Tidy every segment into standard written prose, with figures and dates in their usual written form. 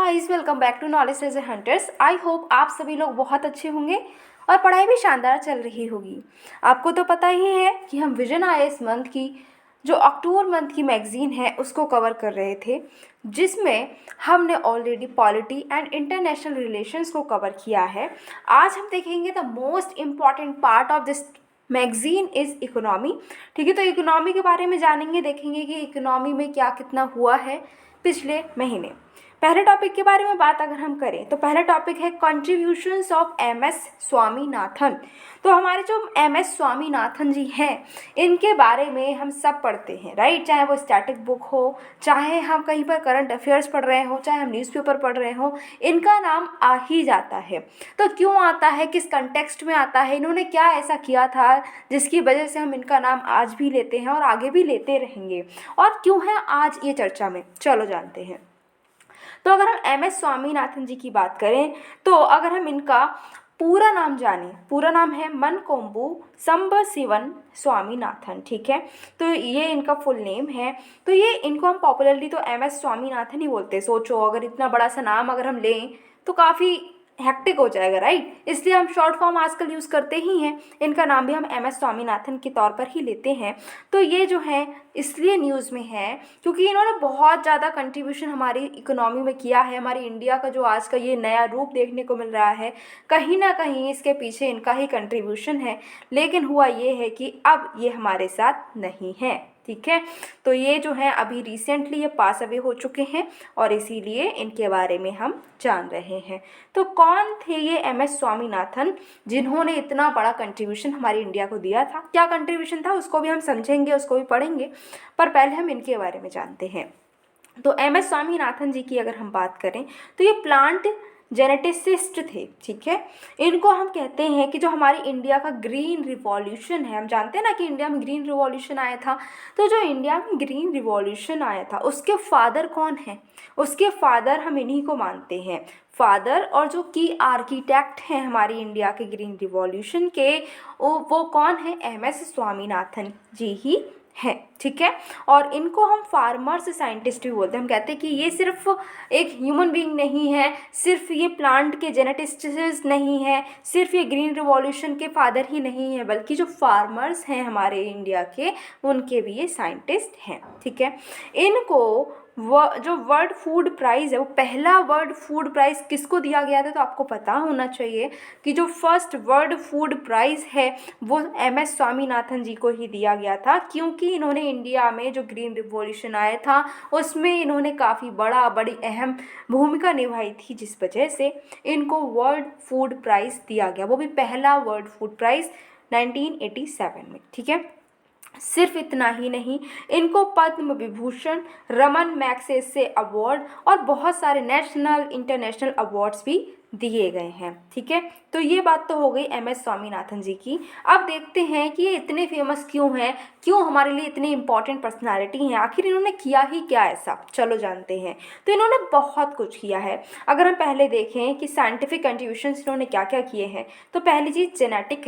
Guys, welcome back to Knowledge Treasure Hunters. I hope आप सभी लोग बहुत अच्छे होंगे और पढ़ाई भी शानदार चल रही होगी। आपको तो पता ही है कि हम विजन आईएएस मंथ की जो अक्टूबर मंथ की मैगजीन है उसको कवर कर रहे थे, जिसमें हमने already polity and international relations को कवर किया है। आज हम देखेंगे the most important part of this magazine is economy. ठीक है, तो इकोनॉमी के बारे में जानेंगे, देखेंगे कि इकोनॉमी में क्या कितना हुआ है पिछले महीने। पहले टॉपिक के बारे में बात अगर हम करें तो पहला टॉपिक है कंट्रीब्यूशंस ऑफ एमएस स्वामीनाथन। तो हमारे जो एमएस स्वामीनाथन जी हैं इनके बारे में हम सब पढ़ते हैं, राइट। चाहे वो स्टैटिक बुक हो, चाहे हम कहीं पर करंट अफेयर्स पढ़ रहे हो, चाहे हम न्यूज़पेपर पढ़ रहे हो, इनका नाम आ ही जाता है। तो क्यों आता है, किस कंटेक्स्ट में आता है, इन्होंने क्या ऐसा किया था जिसकी वजह से हम इनका नाम आज भी लेते हैं और आगे भी लेते रहेंगे, और क्यों है आज ये चर्चा में, चलो जानते हैं। तो अगर हम एमएस स्वामीनाथन जी की बात करें तो अगर हम इनका पूरा नाम जाने, पूरा नाम है मनकोम्बू संबशिवन स्वामीनाथन। ठीक है, तो ये इनका फुल नेम है। तो ये इनको हम पॉपुलरली तो एमएस स्वामीनाथन ही बोलते हैं। सोचो, अगर इतना बड़ा सा नाम अगर हम लें तो काफ़ी हेक्टिक हो जाएगा, राइट। इसलिए हम शॉर्ट फॉर्म आजकल यूज़ करते ही हैं। इनका नाम भी हम एमएस स्वामीनाथन के तौर पर ही लेते हैं। तो ये जो है इसलिए न्यूज़ में है क्योंकि इन्होंने बहुत ज़्यादा कंट्रीब्यूशन हमारी इकोनॉमी में किया है। हमारी इंडिया का जो आज का ये नया रूप देखने को मिल रहा है, कहीं ना कहीं इसके पीछे इनका ही कंट्रीब्यूशन है। लेकिन हुआ ये है कि अब ये हमारे साथ नहीं है। ठीक है, तो ये जो है अभी रिसेंटली ये पास अवे हो चुके हैं और इसीलिए इनके बारे में हम जान रहे हैं। तो कौन थे ये एमएस स्वामीनाथन जिन्होंने इतना बड़ा कंट्रीब्यूशन हमारी इंडिया को दिया था? क्या कंट्रीब्यूशन था उसको भी हम समझेंगे, उसको भी पढ़ेंगे, पर पहले हम इनके बारे में जानते हैं। तो एमएस स्वामीनाथन जी की अगर हम बात करें तो ये प्लांट जेनेटिसिस्ट थे। ठीक है, इनको हम कहते हैं कि जो हमारी इंडिया का ग्रीन रिवॉल्यूशन है, हम जानते हैं ना कि इंडिया में ग्रीन रिवॉल्यूशन आया था। तो जो इंडिया में ग्रीन रिवॉल्यूशन आया था उसके फादर कौन हैं? उसके फादर हम इन्हीं को मानते हैं फादर। और जो की आर्किटेक्ट हैं हमारी इंडिया के ग्रीन रिवॉल्यूशन के, वो कौन है? एमएस स्वामीनाथन जी ही है। ठीक है, और इनको हम फार्मर्स साइंटिस्ट भी बोलते हैं। हम कहते हैं कि ये सिर्फ एक ह्यूमन बीइंग नहीं है, सिर्फ ये प्लांट के जेनेटिस्ट नहीं है, सिर्फ ये ग्रीन रिवॉल्यूशन के फादर ही नहीं है, बल्कि जो फार्मर्स हैं हमारे इंडिया के उनके भी ये साइंटिस्ट हैं। ठीक है, इनको जो वर्ल्ड फूड प्राइज़ है, वो पहला वर्ल्ड फूड प्राइज़ किसको दिया गया था? तो आपको पता होना चाहिए कि जो फर्स्ट वर्ल्ड फूड प्राइज़ है वो एमएस स्वामीनाथन जी को ही दिया गया था, क्योंकि इन्होंने इंडिया में जो ग्रीन रिवॉल्यूशन आया था उसमें इन्होंने काफ़ी बड़ी अहम भूमिका निभाई थी, जिस वजह से इनको वर्ल्ड फूड प्राइज़ दिया गया, वो भी पहला वर्ल्ड फूड प्राइज़ 1987 में। ठीक है, सिर्फ इतना ही नहीं, इनको पद्म विभूषण, रमन मैग्सेसे अवार्ड और बहुत सारे नेशनल इंटरनेशनल अवार्ड्स भी दिए गए हैं। ठीक है, तो ये बात तो हो गई एमएस स्वामीनाथन जी की। अब देखते हैं कि ये इतने फेमस क्यों हैं, क्यों हमारे लिए इतने इंपॉर्टेंट पर्सनालिटी हैं, आखिर इन्होंने किया ही क्या ऐसा, चलो जानते हैं। तो इन्होंने बहुत कुछ किया है। अगर हम पहले देखें कि साइंटिफिक कंट्रीब्यूशंस इन्होंने क्या क्या किए हैं, तो पहली चीज़ जेनेटिक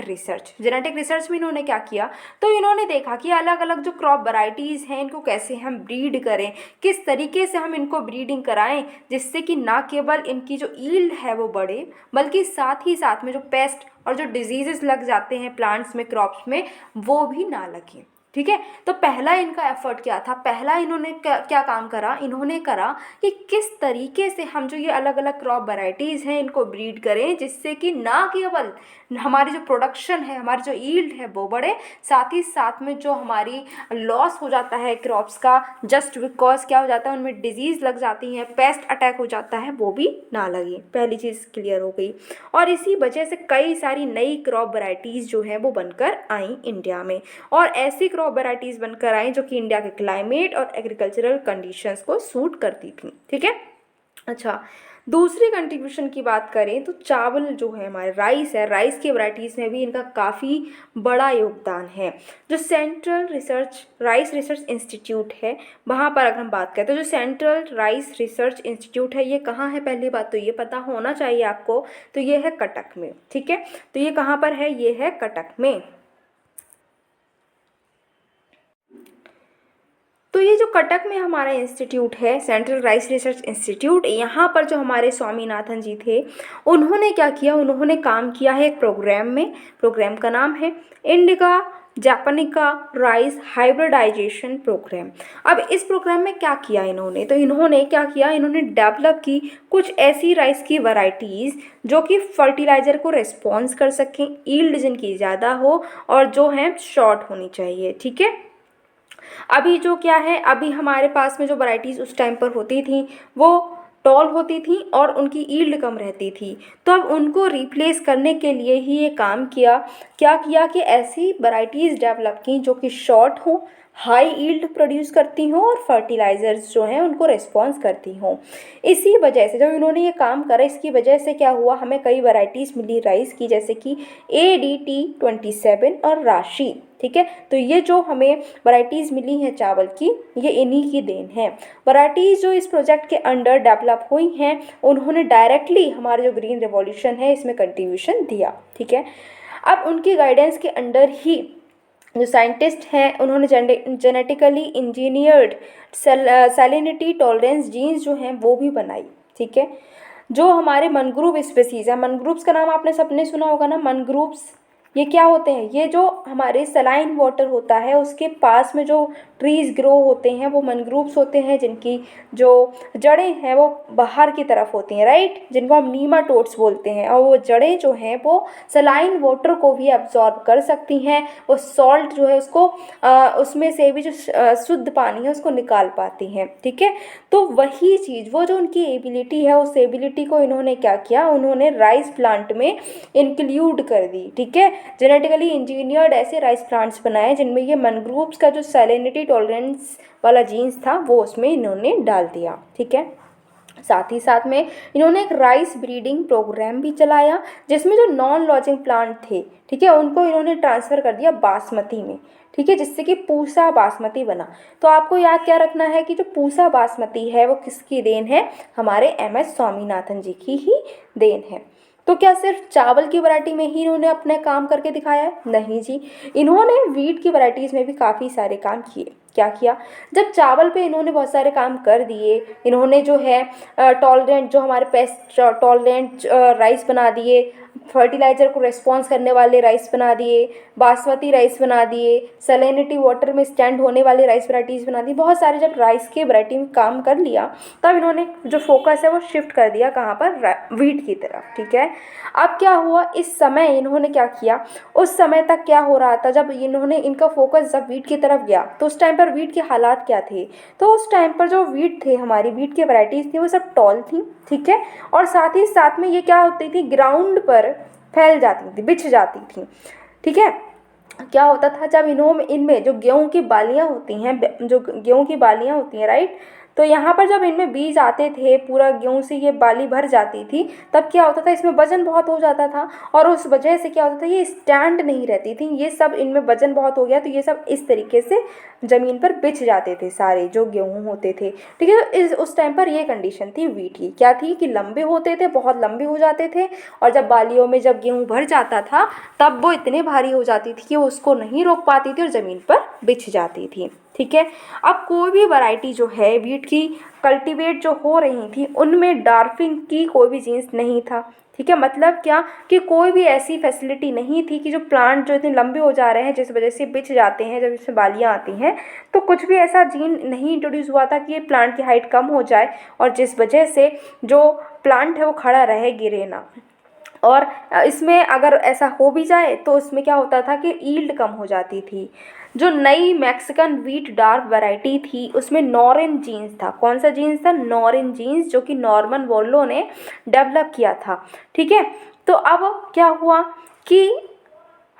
रिसर्च में इन्होंने क्या किया? तो इन्होंने देखा कि अलग अलग जो क्रॉप वैरायटीज़ हैं इनको कैसे हम ब्रीड करें, किस तरीके से हम इनको ब्रीडिंग कराएं जिससे कि ना केवल इनकी जो ईल्ड है वो बढ़े, बल्कि साथ ही साथ में जो पेस्ट और जो डिजीजेस लग जाते हैं प्लांट्स में, क्रॉप्स में, वो भी ना लगे। ठीक है, तो पहला इनका एफर्ट क्या था? पहला इन्होंने क्या काम करा? इन्होंने करा कि किस तरीके से हम जो ये अलग अलग क्रॉप वैरायटीज़ हैं इनको ब्रीड करें जिससे कि ना केवल हमारी जो प्रोडक्शन है, हमारी जो ईल्ड है वो बढ़े, साथ ही साथ में जो हमारी लॉस हो जाता है क्रॉप्स का जस्ट बिकॉज क्या हो जाता है उनमें डिजीज़ लग जाती हैं, पेस्ट अटैक हो जाता है, वो भी ना लगे। पहली चीज़ क्लियर हो गई। और इसी वजह से कई सारी नई क्रॉप वैरायटीज़ जो हैं वो बनकर आई इंडिया में, और ऐसी क्रॉप वैरायटीज़ बनकर आई जो कि इंडिया के क्लाइमेट और एग्रीकल्चरल कंडीशंस को सूट करती थी। ठीक है, अच्छा, दूसरी कंट्रीब्यूशन की बात करें तो चावल जो है हमारे राइस है, राइस की वैरायटीज़ में भी इनका काफ़ी बड़ा योगदान है। जो सेंट्रल राइस रिसर्च इंस्टीट्यूट है, वहाँ पर अगर हम बात करें तो जो सेंट्रल राइस रिसर्च इंस्टीट्यूट है ये कहाँ है? पहली बात तो ये पता होना चाहिए आपको, तो ये है कटक में। ठीक है, तो ये कहाँ पर है? ये है कटक में। तो तो ये जो कटक में हमारा इंस्टीट्यूट है, सेंट्रल राइस रिसर्च इंस्टीट्यूट, यहाँ पर जो हमारे स्वामीनाथन जी थे उन्होंने क्या किया, उन्होंने काम किया है एक प्रोग्राम में। प्रोग्राम का नाम है indica japonica rice hybridization programme. अब इस प्रोग्राम में क्या किया इन्होंने, तो इन्होंने क्या किया, इन्होंने डेवलप की कुछ ऐसी राइस की वैरायटीज़ जो कि फर्टिलाइज़र को रिस्पॉन्स कर सकें, यील्ड जिनकी ज़्यादा हो और जो है शॉर्ट होनी चाहिए। ठीक है, अभी जो क्या है, अभी हमारे पास में जो वैरायटीज़ उस टाइम पर होती थी वो टॉल होती थी और उनकी यील्ड कम रहती थी। तो अब उनको रिप्लेस करने के लिए ही ये काम किया, क्या किया कि ऐसी वैरायटीज़ डेवलप की जो कि शॉर्ट हो, हाई यील्ड प्रोड्यूस करती हों और फर्टिलाइज़र्स जो हैं उनको रिस्पॉन्स करती हों। इसी वजह से जब इन्होंने ये काम करा, इसकी वजह से क्या हुआ, हमें कई वैरायटीज़ मिली राइस की, जैसे कि ADT27 और राशि। ठीक है, तो ये जो हमें वैरायटीज़ मिली हैं चावल की, ये इन्हीं की देन है। वैरायटीज़ जो इस प्रोजेक्ट के अंडर डेवलप हुई हैं उन्होंने डायरेक्टली हमारे जो ग्रीन रिवॉल्यूशन है इसमें कंट्रीब्यूशन दिया। ठीक है, अब उनकी गाइडेंस के अंडर ही जो साइंटिस्ट हैं उन्होंने genetically engineered salinity tolerance genes जो हैं वो भी बनाई। ठीक है, जो हमारे मनग्रुव स्पीसीज़ है, मनग्रुव्स का नाम आपने सबने सुना होगा ना, मनग्रुव्स ये क्या होते हैं, ये जो हमारे सलाइन वाटर होता है उसके पास में जो ट्रीज़ ग्रो होते हैं वो मनग्रुव्स होते हैं, जिनकी जो जड़ें हैं वो बाहर की तरफ होती हैं, राइट, जिनको हम नीमाटोड्स बोलते हैं। और वो जड़ें जो हैं वो सलाइन वाटर को भी एब्जॉर्ब कर सकती हैं, वो सॉल्ट जो है उसको उसमें से भी जो शुद्ध पानी है उसको निकाल पाती हैं। ठीक है, तो वही चीज़, वो जो उनकी एबिलिटी है, उस एबिलिटी को इन्होंने क्या किया, उन्होंने राइस प्लांट में इंक्लूड कर दी। ठीक है, जेनेटिकली इंजीनियर्ड ऐसे राइस प्लांट्स बनाए जिनमें ये मनग्रुव्स का जो सैलिनिटी टॉलरेंस वाला जीन्स था वो उसमें इन्होंने डाल दिया। ठीक है, साथ ही साथ में इन्होंने एक राइस ब्रीडिंग प्रोग्राम भी चलाया जिसमें जो नॉन लॉजिंग प्लांट थे, ठीक है, उनको इन्होंने ट्रांसफ़र कर दिया बासमती में। ठीक है, जिससे कि पूसा बासमती बना। तो आपको याद क्या रखना है कि जो पूसा बासमती है वो किसकी देन है, हमारे MS स्वामीनाथन जी की ही देन है। तो क्या सिर्फ चावल की वैरायटी में ही इन्होंने अपने काम करके दिखाया है? नहीं जी, इन्होंने वीट की वैरायटीज़ में भी काफ़ी सारे काम किए। क्या किया, जब चावल पे इन्होंने बहुत सारे काम कर दिए, इन्होंने जो है टॉलरेंट, जो हमारे पेस्ट टॉलरेंट राइस बना दिए, फर्टिलाइज़र को रेस्पॉन्स करने वाले राइस बना दिए, बासमती राइस बना दिए, सैलिनिटी वाटर में स्टैंड होने वाले राइस वैराइटीज़ बना दी। बहुत सारे जब राइस के वैरायटी में काम कर लिया तब इन्होंने जो फोकस है वो शिफ्ट कर दिया कहाँ पर, वीट की तरफ। ठीक है, अब क्या हुआ, इस समय इन्होंने क्या किया, उस समय तक क्या हो रहा था, जब इन्होंने इनका फोकस जब वीट की तरफ गया तो उस टाइम पर वीट के हालात क्या थे, तो उस टाइम पर जो वीट थे, हमारी वीट की वैराइटीज़ थी वो सब टॉल थी। ठीक है, और साथ ही साथ में ये क्या होती थी, ग्राउंड पर फैल जाती थी, बिछ जाती थी। ठीक है, क्या होता था, जब इनमें जो गेहूं की बालियां होती हैं, जो गेहूं की बालियां होती हैं, राइट, तो यहाँ पर जब इनमें बीज आते थे, पूरा गेहूं से ये बाली भर जाती थी, तब क्या होता था, इसमें वजन बहुत हो जाता था और उस वजह से क्या होता था, ये स्टैंड नहीं रहती थी, ये सब इनमें वजन बहुत हो गया तो ये सब इस तरीके से ज़मीन पर बिछ जाते थे सारे जो गेहूँ होते थे। ठीक है, तो उस टाइम पर ये कंडीशन थी वीट की, क्या थी कि लंबे होते थे, बहुत लंबे हो जाते थे, और जब बालियों में जब गेहूँ भर जाता था तब वो इतने भारी हो जाती थी कि वो उसको नहीं रोक पाती थी और ज़मीन पर बिछ जाती थी। ठीक है, अब कोई भी वैरायटी जो है वीट की कल्टीवेट जो हो रही थी उनमें डार्फिंग की कोई भी जीन्स नहीं था। ठीक है, मतलब क्या कि कोई भी ऐसी फैसिलिटी नहीं थी कि जो प्लांट जो इतने लंबे हो जा रहे हैं जिस वजह से बिछ जाते हैं, जब इसमें बालियाँ आती हैं तो कुछ भी ऐसा जीन नहीं इंट्रोड्यूस हुआ था कि ये प्लांट की हाइट कम हो जाए और जिस वजह से जो प्लांट है वो खड़ा रहे, गिरे ना। और इसमें अगर ऐसा हो भी जाए तो उसमें क्या होता था कि यील्ड कम हो जाती थी। जो नई मैक्सिकन वीट डार्क वैरायटी थी उसमें नॉरेन जीन्स था। कौन सा जीन्स था? नॉरेन जीन्स, जो कि नॉर्मन बोर्लो ने डेवलप किया था। ठीक है, तो अब क्या हुआ कि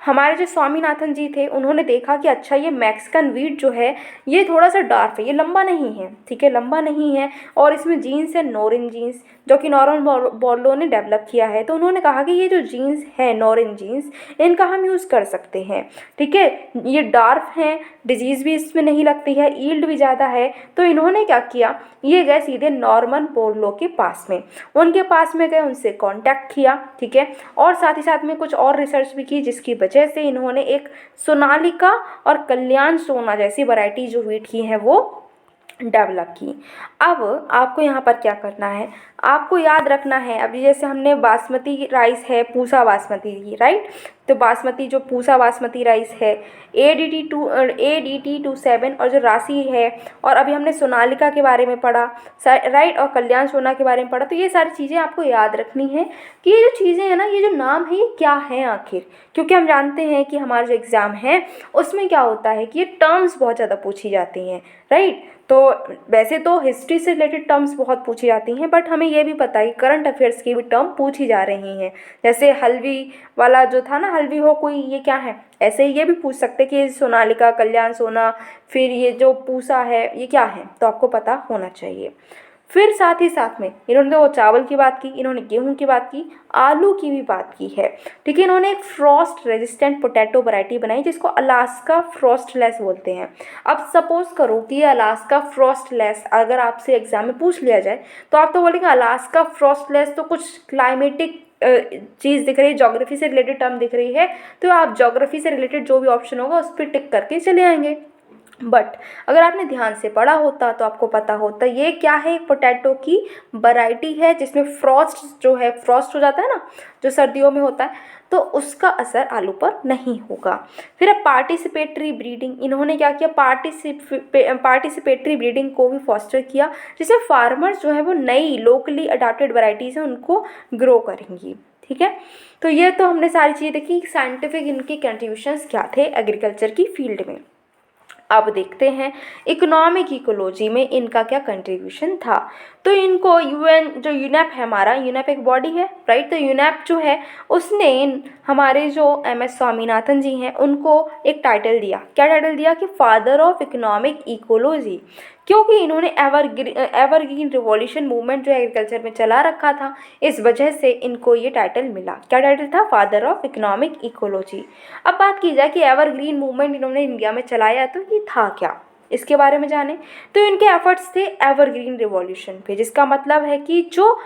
हमारे जो स्वामीनाथन जी थे उन्होंने देखा कि अच्छा ये मैक्सिकन वीट जो है ये थोड़ा सा डार्क है, ये लंबा नहीं है। ठीक है, लंबा नहीं है और इसमें जीन्स है नॉरेन जीन्स, जो कि नॉर्मन बोर्लो ने डेवलप किया है। तो उन्होंने कहा कि ये जो जीन्स है नॉरेन जीन्स, इनका हम यूज़ कर सकते हैं। ठीक है, ये डार्क हैं, डिजीज़ भी इसमें नहीं लगती है, यील्ड भी ज़्यादा है। तो इन्होंने क्या किया, ये गए सीधे नॉर्मन बोर्लो के पास में, उनके पास में गए, उनसे कांटेक्ट किया। ठीक है, और साथ ही साथ में कुछ और रिसर्च भी की जिसकी वजह से इन्होंने एक सोनालिका और कल्याण सोना जैसी वैरायटी जो वीट की हैं वो डेवलप की। अब आपको यहाँ पर क्या करना है, आपको याद रखना है, अभी जैसे हमने बासमती राइस है, पूसा बासमती की, राइट। तो बासमती जो पूसा बासमती राइस है, ADT 27 और जो राशि है, और अभी हमने सोनालिका के बारे में पढ़ा, राइट, और कल्याण सोना के बारे में पढ़ा। तो ये सारी चीज़ें आपको याद रखनी है कि ये जो चीज़ें हैं ना, ये जो नाम है, ये क्या है आखिर, क्योंकि हम जानते हैं कि हमारा जो एग्ज़ाम है उसमें क्या होता है कि ये टर्म्स बहुत ज़्यादा पूछी जाती हैं, राइट। तो वैसे तो हिस्ट्री से रिलेटेड टर्म्स बहुत पूछी जाती हैं, बट हमें ये भी पता है कि करंट अफेयर्स की भी टर्म पूछी जा रही हैं। जैसे हल्वी वाला जो था ना, हल्वी हो कोई, ये क्या है, ऐसे ही ये भी पूछ सकते कि सोनालिका, कल्याण सोना, फिर ये जो पूसा है, ये क्या है, तो आपको पता होना चाहिए। फिर साथ ही साथ में इन्होंने वो चावल की बात की, इन्होंने गेहूं की बात की, आलू की भी बात की है, ठीक है। इन्होंने एक फ्रॉस्ट रेजिस्टेंट पोटैटो वैरायटी बनाई जिसको अलास्का फ्रॉस्टलेस बोलते हैं। अब सपोज करो कि ये अलास्का फ्रॉस्टलेस अगर आपसे एग्जाम में पूछ लिया जाए, तो आप तो बोलेंगे अलास्का फ्रॉस्टलेस तो कुछ क्लाइमेटिक चीज़ दिख रही है, ज्योग्राफी से रिलेटेड टर्म दिख रही है, तो आप ज्योग्राफी से रिलेटेड जो भी ऑप्शन होगा उस पर टिक करके चले आएंगे। बट अगर आपने ध्यान से पढ़ा होता तो आपको पता होता ये क्या है, एक पोटैटो की वैरायटी है जिसमें फ्रॉस्ट जो है, फ्रॉस्ट हो जाता है ना जो सर्दियों में होता है, तो उसका असर आलू पर नहीं होगा। फिर अब पार्टिसिपेटरी ब्रीडिंग, इन्होंने क्या किया, पार्टिसिपेटरी ब्रीडिंग को भी फॉस्टर किया, जिसमें फार्मर्स जो है वो नई लोकली अडाप्टेड वैरायटीज़ हैं उनको ग्रो करेंगी, ठीक है। तो ये तो हमने सारी चीज़ें देखी, साइंटिफिक इनके कंट्रीब्यूशंस क्या थे एग्रीकल्चर की फील्ड में। अब देखते हैं इकोनॉमिक इकोलॉजी में इनका क्या कंट्रीब्यूशन था। तो इनको यूएन जो यूनेप है, हमारा यूनेप एक बॉडी है, राइट। तो यूनेप जो है उसने हमारे जो MS स्वामीनाथन जी हैं उनको एक टाइटल दिया, क्या टाइटल दिया कि फादर ऑफ इकोनॉमिक इकोलॉजी, क्योंकि इन्होंने एवरग्रीन रिवॉल्यूशन मूवमेंट जो एग्रीकल्चर में चला रखा था, इस वजह से इनको ये टाइटल मिला। क्या टाइटल था, फादर ऑफ इकोनॉमिक इकोलॉजी। अब बात की जाए कि एवरग्रीन मूवमेंट इन्होंने इंडिया में चलाया, तो ये था क्या, इसके बारे में जाने। तो इनके एफर्ट्स थे एवरग्रीन रिवॉल्यूशन पे, जिसका मतलब है कि जो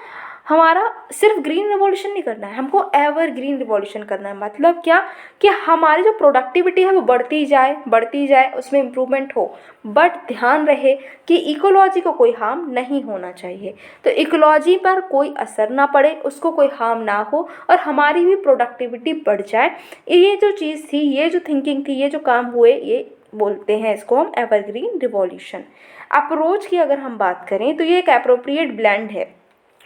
हमारा सिर्फ ग्रीन रिवॉल्यूशन नहीं करना है, हमको एवरग्रीन रिवॉल्यूशन करना है। मतलब क्या कि हमारी जो प्रोडक्टिविटी है वो बढ़ती जाए, उसमें इम्प्रूवमेंट हो, बट ध्यान रहे कि इकोलॉजी को कोई हार्म नहीं होना चाहिए। तो इकोलॉजी पर कोई असर ना पड़े, उसको कोई हार्म ना हो, और हमारी भी प्रोडक्टिविटी बढ़ जाए। ये जो चीज़ थी, ये जो थिंकिंग थी, ये जो काम हुए, ये बोलते हैं इसको हम एवरग्रीन रिवॉल्यूशन। अप्रोच की अगर हम बात करें तो ये एक अप्रोप्रिएट ब्लेंड है,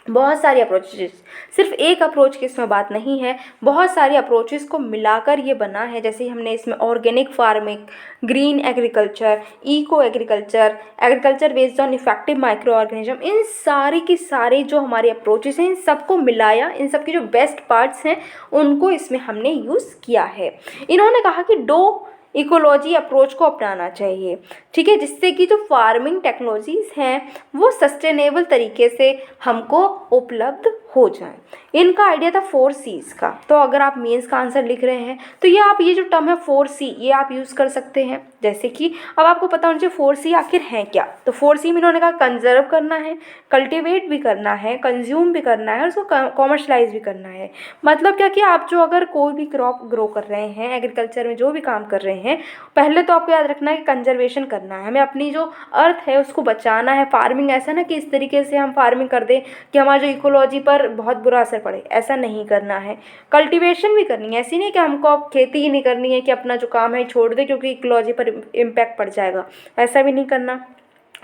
बहुत सारी अप्रोचेस, सिर्फ एक अप्रोच की इसमें बात नहीं है, बहुत सारी अप्रोचेस को मिलाकर ये बना है। जैसे हमने इसमें organic farming, green agriculture, eco agriculture, agriculture based on effective micro organism, इन सारी की सारी जो हमारी अप्रोचेस हैं इन सबको मिलाया, इन सब की जो बेस्ट पार्ट्स हैं उनको इसमें हमने यूज़ किया है। इन्होंने कहा कि दो इकोलॉजी अप्रोच को अपनाना चाहिए, ठीक है, जिससे कि जो फार्मिंग टेक्नोलॉजीज़ हैं वो सस्टेनेबल तरीके से हमको उपलब्ध हो जाए। इनका आइडिया था 4Cs का। तो अगर आप मेंस का आंसर लिख रहे हैं तो ये आप ये जो टर्म है 4C, ये आप यूज़ कर सकते हैं। जैसे कि अब आपको पता होना चाहिए 4C आखिर हैं क्या। तो 4C में इन्होंने कहा कंजर्व करना है, कल्टिवेट भी करना है, कंज्यूम भी करना है, और उसको कॉमर्शलाइज भी करना है। मतलब क्या कि आप जो अगर कोई भी क्रॉप ग्रो कर रहे हैं, एग्रीकल्चर में जो भी काम कर रहे हैं, पहले तो आपको याद रखना है कि कंजर्वेशन करना है, हमें अपनी जो अर्थ है उसको बचाना है। फार्मिंग ऐसा ना कि इस तरीके से हम फार्मिंग कर दें कि हमारी जो इकोलॉजी पर बहुत बुरा असर पड़े, ऐसा नहीं करना है। कल्टीवेशन भी करनी है, ऐसी नहीं कि हमको अब खेती ही नहीं करनी है कि अपना जो काम है छोड़ दे क्योंकि इकोलॉजी पर इम्पैक्ट पड़ जाएगा, ऐसा भी नहीं करना।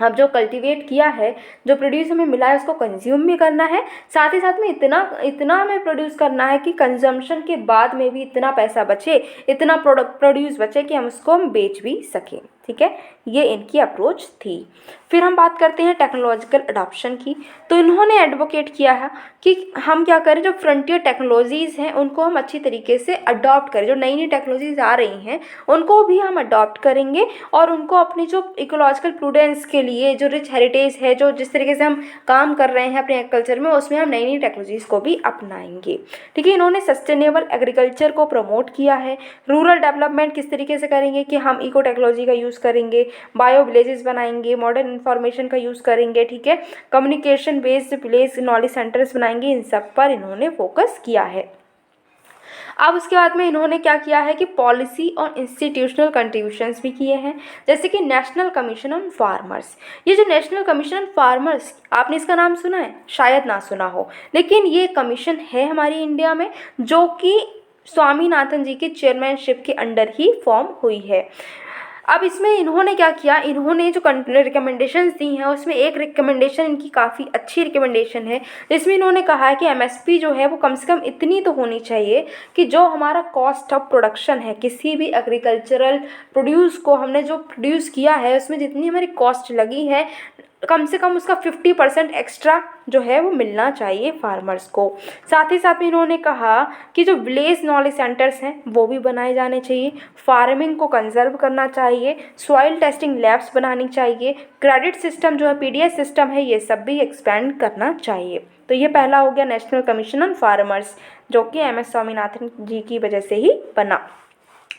अब जो कल्टीवेट किया है, जो प्रोड्यूस हमें मिला है, उसको कंज्यूम भी करना है, साथ ही साथ में इतना हमें प्रोड्यूस करना है कि कंजम्पशन के बाद में भी इतना पैसा बचे, इतना प्रोड्यूस बचे कि हम उसको बेच भी सकें, ठीक है। ये इनकी अप्रोच थी। फिर हम बात करते हैं टेक्नोलॉजिकल अडॉप्शन की। तो इन्होंने एडवोकेट किया है कि हम क्या करें, जो फ्रंटियर टेक्नोलॉजीज़ हैं उनको हम अच्छी तरीके से अडॉप्ट करें, जो नई नई टेक्नोलॉजीज़ आ रही हैं उनको भी हम अडॉप्ट करेंगे, और उनको अपनी जो इकोलॉजिकल प्रूडेंस के लिए जो रिच हेरिटेज है, जो जिस तरीके से हम काम कर रहे हैं अपने एग्रीकल्चर में, उसमें हम नई नई टेक्नोलॉजीज़ को भी अपनाएंगे, ठीक है। इन्होंने सस्टेनेबल एग्रीकल्चर को प्रमोट किया है। रूरल डेवलपमेंट किस तरीके से करेंगे कि हम इको टेक्नोलॉजी का यूज़ करेंगे, बायो विलेजेस बनाएंगे, मॉडर्न इन्फॉर्मेशन का यूज़ करेंगे, ठीक है, communication based village knowledge centres बनाएंगे, इन सब पर इन्होंने फोकस किया है। अब उसके बाद में इन्होंने क्या किया है कि पॉलिसी और इंस्टीट्यूशनल कंट्रीब्यूशंस भी किए हैं, जैसे कि नेशनल कमीशन ऑन फार्मर्स। ये जो नेशनल कमीशन ऑन फार्मर्स, आपने इसका नाम सुना है? शायद ना सुना हो, लेकिन ये कमीशन है हमारी इंडिया में, जो कि स्वामीनाथन जी के चेयरमैनशिप के अंडर ही फॉर्म हुई है। अब इसमें इन्होंने क्या किया, इन्होंने जो रिकमेंडेशंस दी हैं उसमें एक रिकमेंडेशन इनकी काफ़ी अच्छी रिकमेंडेशन है, जिसमें इन्होंने कहा है कि एमएसपी जो है वो कम से कम इतनी तो होनी चाहिए कि जो हमारा कॉस्ट ऑफ प्रोडक्शन है, किसी भी एग्रीकल्चरल प्रोड्यूस को हमने जो प्रोड्यूस किया है उसमें जितनी हमारी कॉस्ट लगी है, कम से कम उसका 50% एक्स्ट्रा जो है वो मिलना चाहिए फार्मर्स को। साथ ही साथ में इन्होंने कहा कि जो विलेज नॉलेज सेंटर्स हैं वो भी बनाए जाने चाहिए, फार्मिंग को कंजर्व करना चाहिए, सॉइल टेस्टिंग लैब्स बनानी चाहिए, क्रेडिट सिस्टम जो है पीडीएस सिस्टम है ये सब भी एक्सपेंड करना चाहिए। तो ये पहला हो गया नेशनल कमीशन ऑन फार्मर्स, जो कि एमएस स्वामीनाथन जी की वजह से ही बना।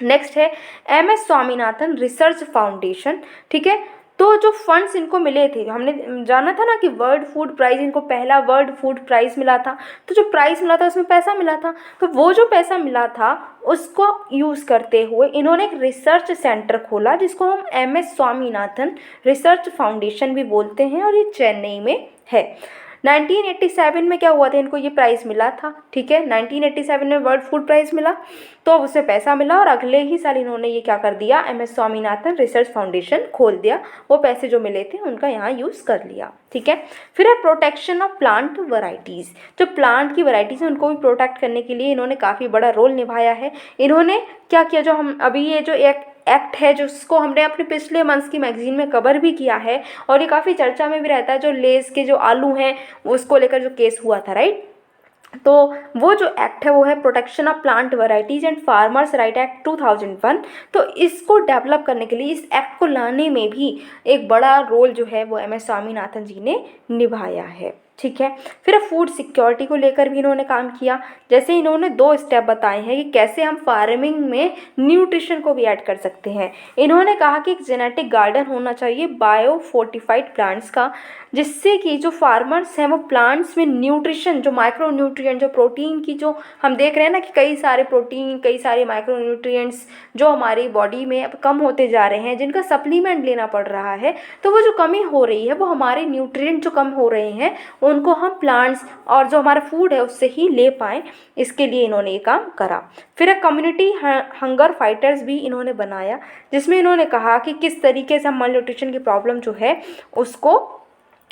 नेक्स्ट है एमएस स्वामीनाथन रिसर्च फाउंडेशन। ठीक है, तो जो फंड्स इनको मिले थे, हमने जाना था ना कि वर्ल्ड फूड प्राइज़, इनको पहला वर्ल्ड फूड प्राइज़ मिला था, तो जो प्राइज़ मिला था उसमें पैसा मिला था, तो वो जो पैसा मिला था उसको यूज़ करते हुए इन्होंने एक रिसर्च सेंटर खोला, जिसको हम एमएस स्वामीनाथन रिसर्च फाउंडेशन भी बोलते हैं, और ये चेन्नई में है। 1987 में क्या हुआ था, इनको ये प्राइज़ मिला था। ठीक है, 1987 में वर्ल्ड फूड प्राइज़ मिला, तो उससे पैसा मिला, और अगले ही साल इन्होंने ये क्या कर दिया, एमएस स्वामीनाथन रिसर्च फाउंडेशन खोल दिया, वो पैसे जो मिले थे उनका यहाँ यूज़ कर लिया। ठीक है, फिर है प्रोटेक्शन ऑफ प्लांट वैरायटीज़। जो प्लांट की वैरायटीज़ हैं उनको भी प्रोटेक्ट करने के लिए इन्होंने काफ़ी बड़ा रोल निभाया है। इन्होंने क्या किया, जो हम अभी ये जो एक एक्ट है जिसको हमने अपने पिछले मंथ्स की मैगजीन में कवर भी किया है, और ये काफ़ी चर्चा में भी रहता है, जो लेस के जो आलू हैं उसको लेकर जो केस हुआ था, राइट। तो वो जो एक्ट है वो है protection of plant varieties and farmers right act 2001। तो इसको डेवलप करने के लिए, इस एक्ट को लाने में भी एक बड़ा रोल जो है वो एमएस स्वामीनाथन जी ने निभाया है। ठीक है, फिर फूड सिक्योरिटी को लेकर भी इन्होंने काम किया, जैसे इन्होंने 2 स्टेप बताए हैं कि कैसे हम फार्मिंग में न्यूट्रिशन को भी ऐड कर सकते हैं। इन्होंने कहा कि एक जेनेटिक गार्डन होना चाहिए बायो फोर्टिफाइड प्लांट्स का, जिससे कि जो फार्मर्स हैं वो प्लांट्स में न्यूट्रिशन, जो माइक्रो न्यूट्रिएंट, जो प्रोटीन की, जो हम देख रहे हैं ना कि कई सारे प्रोटीन, कई सारे माइक्रो न्यूट्रिएंट्स जो हमारी बॉडी में अब कम होते जा रहे हैं, जिनका सप्लीमेंट लेना पड़ रहा है, तो वो जो कमी हो रही है वो हमारे न्यूट्रिएंट जो कम हो रहे हैं उनको हम प्लांट्स और जो हमारा फूड है उससे ही ले पाएँ, इसके लिए इन्होंने ये काम करा। फिर एक कम्युनिटी हंगर फाइटर्स भी इन्होंने बनाया, जिसमें इन्होंने कहा कि किस तरीके से हम माल न्यूट्रिशन की प्रॉब्लम जो है उसको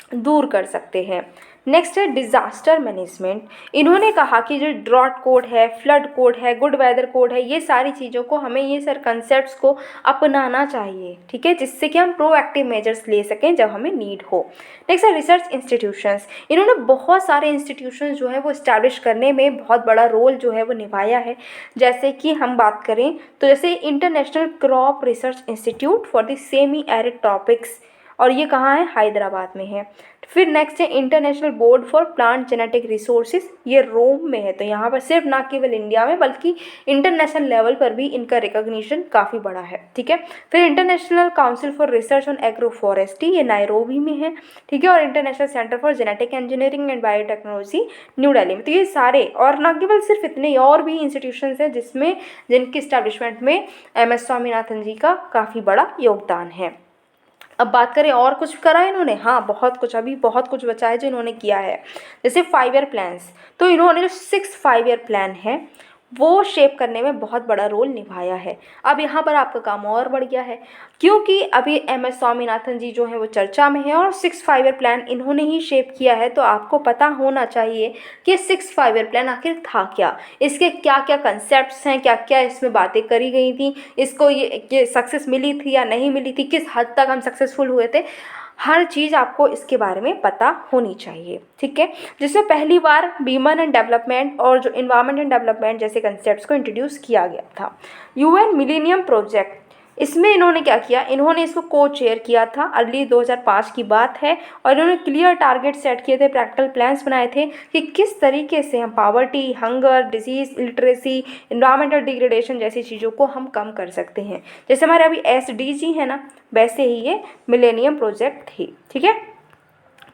दूर कर सकते हैं। नेक्स्ट है डिज़ास्टर मैनेजमेंट। इन्होंने कहा कि जो ड्रॉट कोड है, फ्लड कोड है, गुड वेदर कोड है, ये सारी चीज़ों को हमें, ये सारे कंसेप्ट्स को अपनाना चाहिए। ठीक है, जिससे कि हम प्रोएक्टिव मेजर्स ले सकें जब हमें नीड हो। नेक्स्ट है रिसर्च इंस्टीट्यूशंस। इन्होंने बहुत सारे इंस्टीट्यूशंस जो है वो इस्टेब्लिश करने में बहुत बड़ा रोल जो है वो निभाया है। जैसे कि हम बात करें तो जैसे international crop research institute for the semi arid topics, और ये कहाँ है, हैदराबाद में है। फिर नेक्स्ट है international board for plant genetic resources, ये रोम में है। तो यहाँ पर सिर्फ ना केवल इंडिया में बल्कि इंटरनेशनल लेवल पर भी इनका रिकॉग्निशन काफ़ी बड़ा है। ठीक है, फिर international council for research on agro forestry, ये नायरोबी में है। ठीक है, और international centre for genetic engineering and biotechnology new Delhi में। तो ये सारे, और ना केवल सिर्फ इतने, और भी इंस्टीट्यूशंस हैं जिनकी इस्टेब्लिशमेंट में एमएस स्वामीनाथन जी का काफ़ी बड़ा योगदान है। अब बात करें और कुछ करा है इन्होंने, हाँ बहुत कुछ, अभी बहुत कुछ बचा है जो इन्होंने किया है। जैसे 5 ईयर प्लान्स, तो इन्होंने जो 6 5 ईयर प्लान है वो शेप करने में बहुत बड़ा रोल निभाया है। अब यहाँ पर आपका काम और बढ़ गया है, क्योंकि अभी एमएस स्वामीनाथन जी जो है वो चर्चा में है और 6 5 ईयर प्लान इन्होंने ही शेप किया है। तो आपको पता होना चाहिए कि 6 5 ईयर प्लान आखिर था क्या, इसके क्या क्या कंसेप्ट्स हैं, क्या क्या इसमें बातें करी गई थी, इसको ये सक्सेस मिली थी या नहीं मिली थी, किस हद तक हम सक्सेसफुल हुए थे, हर चीज़ आपको इसके बारे में पता होनी चाहिए। ठीक है, जिसमें पहली बार वीमन एंड डेवलपमेंट और जो इन्वायरमेंट एंड डेवलपमेंट जैसे कंसेप्ट्स को इंट्रोड्यूस किया गया था। यूएन मिलेनियम प्रोजेक्ट, इसमें इन्होंने क्या किया, इन्होंने इसको को चेयर किया था, अर्ली 2005 की बात है, और इन्होंने क्लियर टारगेट सेट किए थे, प्रैक्टिकल प्लान्स बनाए थे कि किस तरीके से हम poverty, hunger, disease, illiteracy, environmental degradation जैसी चीज़ों को हम कम कर सकते हैं। जैसे हमारे अभी SDG है ना, वैसे ही ये मिलेनियम प्रोजेक्ट थी। ठीक है,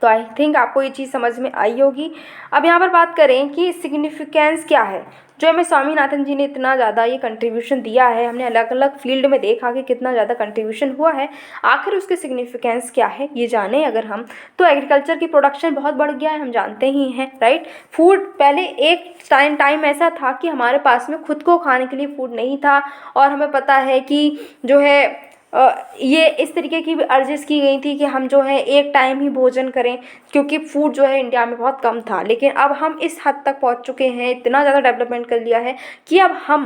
तो आई थिंक आपको ये चीज़ समझ में आई होगी। अब यहाँ पर बात करें कि सिग्निफिकेंस क्या है, जो एम एस स्वामीनाथन जी ने इतना ज़्यादा ये कंट्रीब्यूशन दिया है, हमने अलग अलग फील्ड में देखा कि कितना ज़्यादा कंट्रीब्यूशन हुआ है, आखिर उसके सिग्निफिकेंस क्या है ये जाने अगर हम, तो एग्रीकल्चर की प्रोडक्शन बहुत बढ़ गया है, हम जानते ही हैं, राइट। फूड पहले एक टाइम ऐसा था कि हमारे पास में खुद को खाने के लिए फूड नहीं था, और हमें पता है कि जो है ये इस तरीके की भी अर्जेस की गई थी कि हम जो है एक टाइम ही भोजन करें, क्योंकि फूड जो है इंडिया में बहुत कम था। लेकिन अब हम इस हद तक पहुंच चुके हैं, इतना ज़्यादा डेवलपमेंट कर लिया है कि अब हम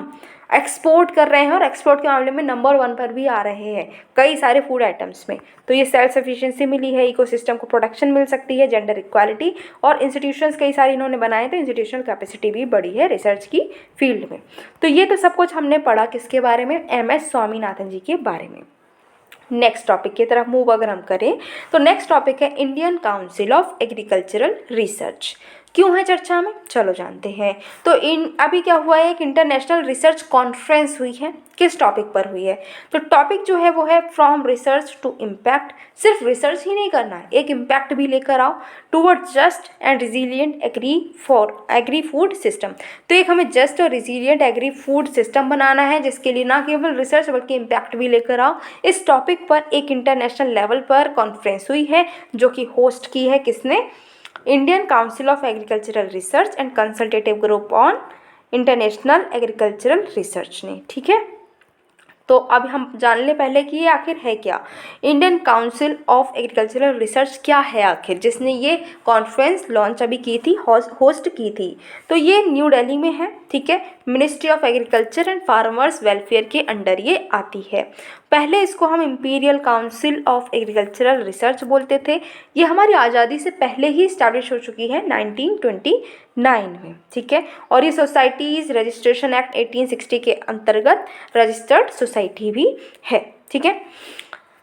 एक्सपोर्ट कर रहे हैं, और एक्सपोर्ट के मामले में नंबर 1 पर भी आ रहे हैं कई सारे फूड आइटम्स में। तो ये सेल्फ सफिशिएंसी मिली है, इकोसिस्टम को प्रोटेक्शन मिल सकती है, जेंडर इक्वालिटी, और इंस्टीट्यूशंस कई सारे इन्होंने बनाए, तो इंस्टीट्यूशनल कैपेसिटी भी बढ़ी है रिसर्च की फील्ड में। तो ये तो सब कुछ हमने पढ़ा किसके बारे में, एम एस स्वामीनाथन जी के बारे में। नेक्स्ट टॉपिक की तरफ मूव अगर हम करें, तो नेक्स्ट टॉपिक है Indian council of agricultural research. क्यों है चर्चा में, चलो जानते हैं। तो अभी क्या हुआ है, एक इंटरनेशनल रिसर्च कॉन्फ्रेंस हुई है, किस टॉपिक पर हुई है, तो टॉपिक जो है वो है फ्रॉम रिसर्च टू इम्पैक्ट। सिर्फ रिसर्च ही नहीं करना है, एक इम्पैक्ट भी लेकर आओ, toward just and resilient agri food system. तो एक हमें जस्ट और रिजिलियंट एग्री फूड सिस्टम बनाना है, जिसके लिए ना केवल रिसर्च बल्कि इम्पैक्ट भी लेकर आओ। इस टॉपिक पर एक इंटरनेशनल लेवल पर कॉन्फ्रेंस हुई है, जो कि होस्ट की है किसने, Indian council of agricultural research and consultative group on international agricultural research ने, ठीक है। तो अब हम जान लें पहले कि ये आखिर है क्या, Indian council of agricultural research क्या है आखिर, जिसने ये कॉन्फ्रेंस लॉन्च अभी की थी, होस्ट की थी। तो ये न्यू दिल्ली में है, ठीक है, ministry of agriculture and farmers welfare के अंडर ये आती है। पहले इसको हम imperial council of agricultural research बोलते थे। ये हमारी आज़ादी से पहले ही इस्टेब्लिश हो चुकी है 1929 में, ठीक है। और ये सोसाइटीज़ रजिस्ट्रेशन एक्ट 1860 के अंतर्गत रजिस्टर्ड सोसाइटी भी है, ठीक है।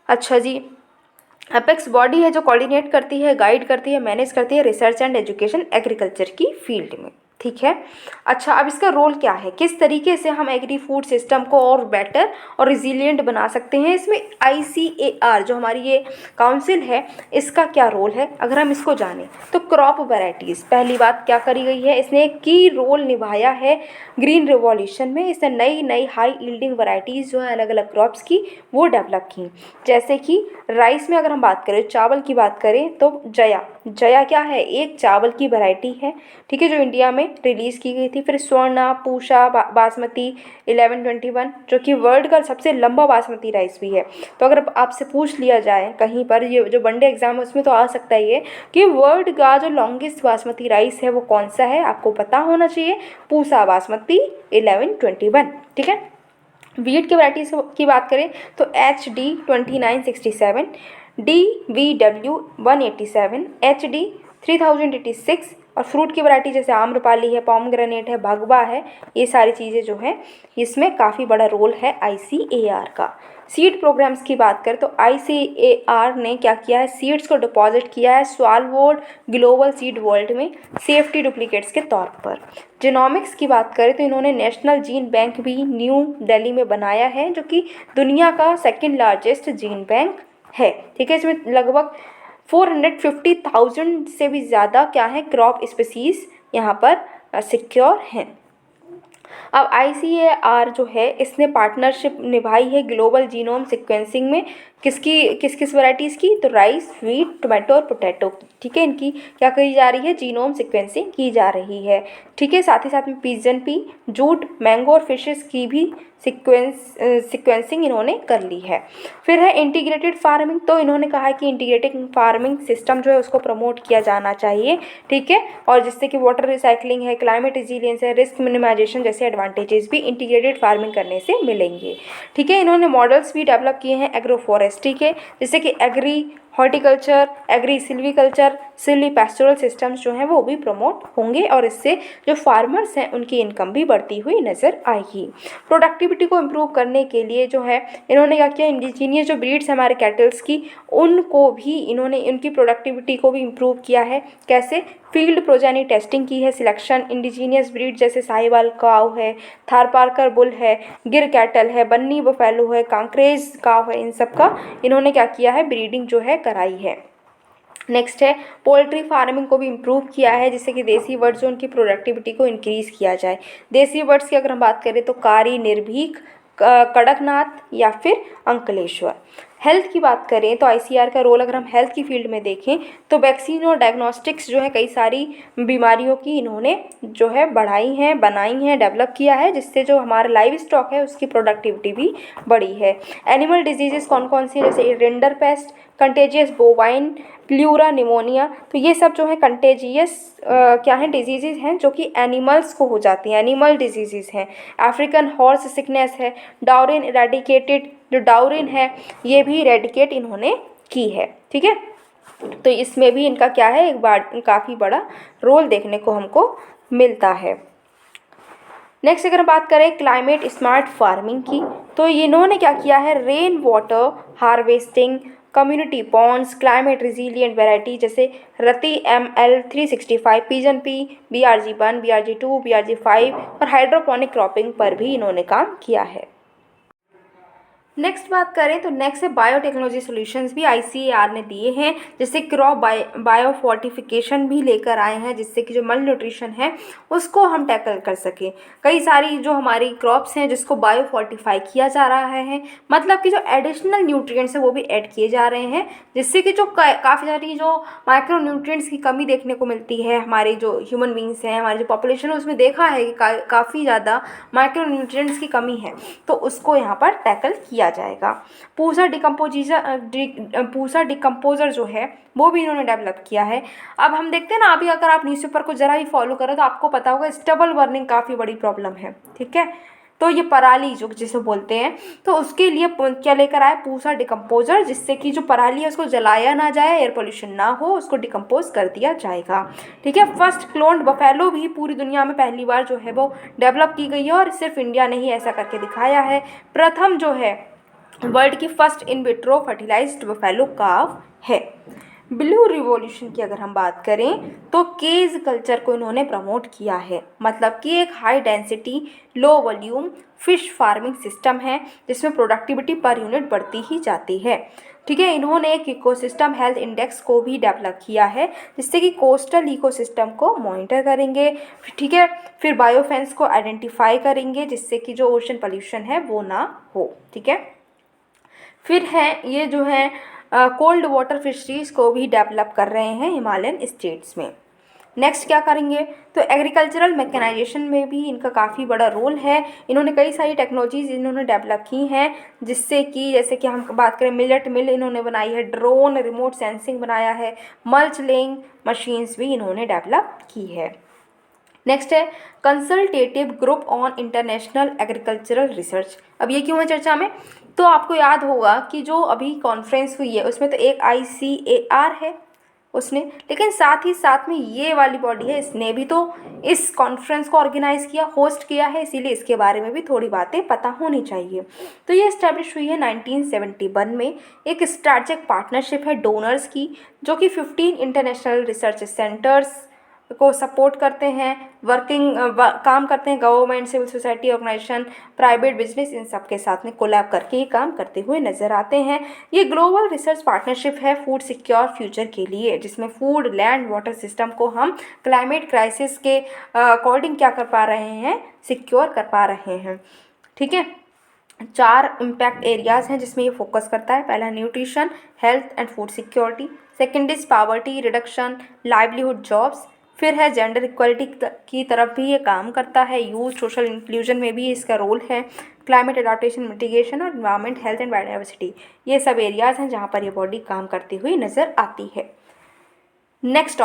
अच्छा जी, अपेक्स बॉडी है जो कोऑर्डिनेट करती है, गाइड करती है, मैनेज करती है रिसर्च एंड एजुकेशन एग्रीकल्चर की फील्ड में, ठीक है। अच्छा, अब इसका रोल क्या है, किस तरीके से हम एग्री फूड सिस्टम को और बेटर और रिजिलियंट बना सकते हैं। इसमें ICAR जो हमारी ये काउंसिल है, इसका क्या रोल है अगर हम इसको जानें, तो क्रॉप वैरायटीज़, पहली बात क्या करी गई है, इसने एक की रोल निभाया है ग्रीन रिवॉल्यूशन में। इसने नई नई हाई यील्डिंग वैरायटीज़ जो है अलग अलग क्रॉप्स की वो डेवलप की। जैसे कि राइस में अगर हम बात करें, चावल की बात करें, तो जया क्या है, एक चावल की वैरायटी है, ठीक है, जो इंडिया में रिलीज़ की गई थी। फिर स्वर्णा, पूषा, बासमती 1121 जो कि वर्ल्ड का सबसे लंबा बासमती राइस भी है। तो अगर आपसे पूछ लिया जाए कहीं पर, ये जो वनडे एग्जाम है उसमें तो आ सकता है ये कि वर्ल्ड का जो लॉन्गेस्ट बासमती राइस है वो कौन सा है, आपको पता होना चाहिए, पूषा बासमती 1121, ठीक है। वीट की वैराइटीज़ की बात करें तो HD 2967, DVW 187, HD 3086, और फ्रूट की वैरायटी जैसे आम्रपाली है, पोमग्रेनेट है, भगवा है, ये सारी चीज़ें जो हैं इसमें काफ़ी बड़ा रोल है ICAR का। सीड प्रोग्राम्स की बात करें तो ICAR ने क्या किया है, सीड्स को डिपॉजिट किया है स्वालवोर्ड ग्लोबल सीड वर्ल्ड में सेफ्टी डुप्लीकेट्स के तौर पर। जीनोमिक्स की बात करें तो इन्होंने नेशनल जीन बैंक भी न्यू दिल्ली में बनाया है, जो कि दुनिया का सेकेंड लार्जेस्ट जीन बैंक है, ठीक है। इसमें लगभग 450,000 से भी ज़्यादा क्या है क्रॉप स्पीसीज़ यहाँ पर सिक्योर हैं। अब ICAR जो है इसने पार्टनरशिप निभाई है ग्लोबल जीनोम सिक्वेंसिंग में, किस किस वैरायटीज़ की, तो राइस, व्हीट, टोमेटो और पोटैटो की, ठीक है। इनकी क्या करी जा रही है, जीनोम सिक्वेंसिंग की जा रही है, ठीक है। साथ ही साथ में पिजन पी, जूट, मैंगो और फिशेस की भी सिक्वेंसिंग इन्होंने कर ली है। फिर है इंटीग्रेटेड फार्मिंग, तो इन्होंने कहा है कि इंटीग्रेटेड फार्मिंग सिस्टम जो है उसको प्रमोट किया जाना चाहिए, ठीक है। और जिससे कि वाटर रिसाइकलिंग है, क्लाइमेट रिजिलियंस है, रिस्क मिनिमाइजेशन जैसे एडवांटेजेस भी इंटीग्रेटेड फार्मिंग करने से मिलेंगे, ठीक है। इन्होंने मॉडल्स भी डेवलप किए हैं एग्रो फॉरेस्ट्री के, जैसे कि agri horticulture, agri silviculture, silvi pastoral systems जो हैं वो भी प्रमोट होंगे, और इससे जो फार्मर्स हैं उनकी इनकम भी बढ़ती हुई नज़र आएगी। प्रोडक्टिविटी को इम्प्रूव करने के लिए जो है इन्होंने क्या किया, इंडिजीनियस जो ब्रीड्स हमारे कैटल्स की उनको भी इन्होंने उनकी प्रोडक्टिविटी को भी इम्प्रूव किया है। कैसे, फील्ड प्रोजेनी टेस्टिंग की है, सिलेक्शन इंडिजीनियस ब्रीड जैसे साहिवाल काव है, थारपारकर बुल है, गिर कैटल है, बन्नी बफेलो है, कांक्रेज काव है, इन सब का इन्होंने क्या किया है, ब्रीडिंग जो है कराई है। नेक्स्ट है पोल्ट्री फार्मिंग को भी इम्प्रूव किया है, जिससे कि देसी बर्ड्स जो उनकी प्रोडक्टिविटी को इंक्रीज़ किया जाए। देसी बर्ड्स की अगर हम बात करें तो कारी, निर्भीक, कड़कनाथ या फिर अंकलेश्वर। हेल्थ की बात करें तो आईसीआर का रोल अगर हम हेल्थ की फील्ड में देखें तो वैक्सीन और डायग्नोस्टिक्स जो है कई सारी बीमारियों की इन्होंने जो है बढ़ाई हैं, बनाई हैं, डेवलप किया है, जिससे जो हमारा लाइव स्टॉक है उसकी प्रोडक्टिविटी भी बढ़ी है। एनिमल डिजीजेस कौन कौन सी है, जैसे rinder paste, contagious bovine, pleura pneumonia. तो ये सब जो है कंटेजियस क्या है, डिजीज़ हैं जो कि एनिमल्स को हो जाती हैं, एनिमल डिजीज़ हैं। अफ्रीकन हॉर्स सिकनेस है, डाउरिन इरेडिकेटेड, जो डाउरिन है ये भी इरेडिकेट इन्होंने की है। ठीक है, तो इसमें भी इनका क्या है, एक बार काफ़ी बड़ा रोल देखने को हमको मिलता है। नेक्स्ट अगर हम बात करें क्लाइमेट स्मार्ट फार्मिंग की, तो इन्होंने क्या किया है, rain water harvesting, community ponds, climate resilient variety जैसे रति ML365, pigeon P, BRG1, BRG2, BRG5 और हाइड्रोपोनिक क्रॉपिंग पर भी इन्होंने काम किया है। नेक्स्ट बात करें तो नेक्स्ट है बायोटेक्नोलॉजी सॉल्यूशंस भी आईसीएआर ने दिए हैं, जिससे क्रॉप बायो फोर्टिफिकेशन भी लेकर आए हैं, जिससे कि जो मल न्यूट्रिशन है उसको हम टैकल कर सकें। कई सारी जो हमारी क्रॉप्स हैं जिसको बायो फोर्टिफाई किया जा रहा है, मतलब कि जो एडिशनल न्यूट्रिएंट्स है वो भी ऐड किए जा रहे हैं, जिससे कि जो काफ़ी सारी जो माइक्रो न्यूट्रिएंट्स की कमी देखने को मिलती है हमारे जो ह्यूमन बींग्स हैं, हमारी जो पॉपुलेशन है उसमें देखा है कि काफ़ी ज़्यादा माइक्रो न्यूट्रिएंट्स की कमी है, तो उसको यहाँ पर टैकल किया जाएगा। पूसा डिकम्पोजर जो है वो भी इन्होंने डेवलप किया है। अब हम देखते हैं ना, अभी अगर आप न्यूज़पेपर को ज़रा ही फॉलो करें तो आपको पता होगा स्टबल बर्निंग काफ़ी बड़ी प्रॉब्लम है। ठीक है, तो ये पराली जो जिसे बोलते हैं, तो उसके लिए क्या लेकर आए, पूसा डिकम्पोजर, जिससे कि जो पराली है उसको जलाया ना जाए, एयर पोल्यूशन ना हो, उसको डिकम्पोज कर दिया जाएगा। ठीक है, फर्स्ट क्लोन्ड बफेलो भी पूरी दुनिया में पहली बार जो है वो डेवलप की गई है, और सिर्फ इंडिया ने ही ऐसा करके दिखाया है। प्रथम जो है वर्ल्ड की first in vitro fertilized buffalo cow है। ब्लू रिवॉल्यूशन की अगर हम बात करें तो केज कल्चर को इन्होंने प्रमोट किया है, मतलब कि एक high density low volume fish farming system है, जिसमें प्रोडक्टिविटी पर यूनिट बढ़ती ही जाती है। ठीक है, इन्होंने एक इकोसिस्टम हेल्थ इंडेक्स को भी डेवलप किया है, जिससे कि कोस्टल इकोसिस्टम को मॉनिटर करेंगे। ठीक है, फिर बायोफेंस को आइडेंटिफाई करेंगे, जिससे कि जो ओशन पोल्यूशन है वो ना हो। ठीक है, फिर है ये जो है कोल्ड वाटर फिशरीज़ को भी डेवलप कर रहे हैं हिमालयन स्टेट्स में। नेक्स्ट क्या करेंगे, तो एग्रीकल्चरल मैकेनाइजेशन में भी इनका काफ़ी बड़ा रोल है। इन्होंने कई सारी टेक्नोलॉजीज़ इन्होंने डेवलप की हैं, जिससे कि जैसे कि हम बात करें मिलेट मिल इन्होंने बनाई है, ड्रोन रिमोट सेंसिंग बनाया है, मल्च लेइंग मशीन्स भी इन्होंने डेवलप की है। नेक्स्ट है consultative group on international agricultural research. अब ये क्यों है चर्चा में, तो आपको याद होगा कि जो अभी कॉन्फ्रेंस हुई है उसमें तो एक ICAR है उसने, लेकिन साथ ही साथ में ये वाली बॉडी है, इसने भी तो इस कॉन्फ्रेंस को ऑर्गेनाइज़ किया, होस्ट किया है, इसीलिए इसके बारे में भी थोड़ी बातें पता होनी चाहिए। तो ये इस्टेब्लिश हुई है 1971 में, एक स्ट्रैटेजिक पार्टनरशिप है डोनर्स की, जो कि 15 इंटरनेशनल रिसर्च सेंटर्स को सपोर्ट करते हैं, काम करते हैं, government, civil society organisation, private business, इन सब के साथ में कोलैब करके ये काम करते हुए नज़र आते हैं। ये ग्लोबल रिसर्च पार्टनरशिप है फूड सिक्योर फ्यूचर के लिए, जिसमें फूड, लैंड, वाटर सिस्टम को हम क्लाइमेट क्राइसिस के अकॉर्डिंग क्या कर पा रहे हैं, सिक्योर कर पा रहे हैं। ठीक है, 4 इम्पैक्ट एरियाज़ हैं जिसमें ये फोकस करता है। पहला nutrition, health and food security, second is poverty reduction, livelihood jobs, फिर है जेंडर इक्वलिटी की तरफ भी ये काम करता है, यूथ सोशल इंक्लूजन में भी इसका रोल है, क्लाइमेट अडाप्टेशन मिटिगेशन और इन्वायरमेंट, हेल्थ एंड बायोडाइवर्सिटी, ये सब एरियाज़ हैं जहाँ पर ये बॉडी काम करती हुई नज़र आती है। नेक्स्ट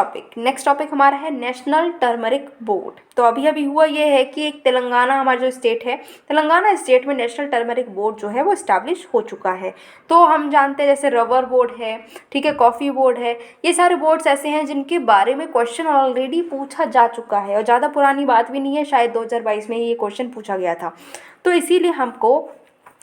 टॉपिक हमारा है नेशनल टर्मरिक बोर्ड। तो अभी अभी हुआ ये है कि एक तेलंगाना हमारा जो स्टेट है, तेलंगाना स्टेट में नेशनल टर्मरिक बोर्ड जो है वो इस्टेब्लिश हो चुका है। तो हम जानते हैं जैसे रबर बोर्ड है, ठीक है, कॉफ़ी बोर्ड है, ये सारे बोर्ड्स ऐसे हैं जिनके बारे में क्वेश्चन ऑलरेडी पूछा जा चुका है, और ज़्यादा पुरानी बात भी नहीं है, शायद 2022 में ही ये क्वेश्चन पूछा गया था। तो इसीलिए हमको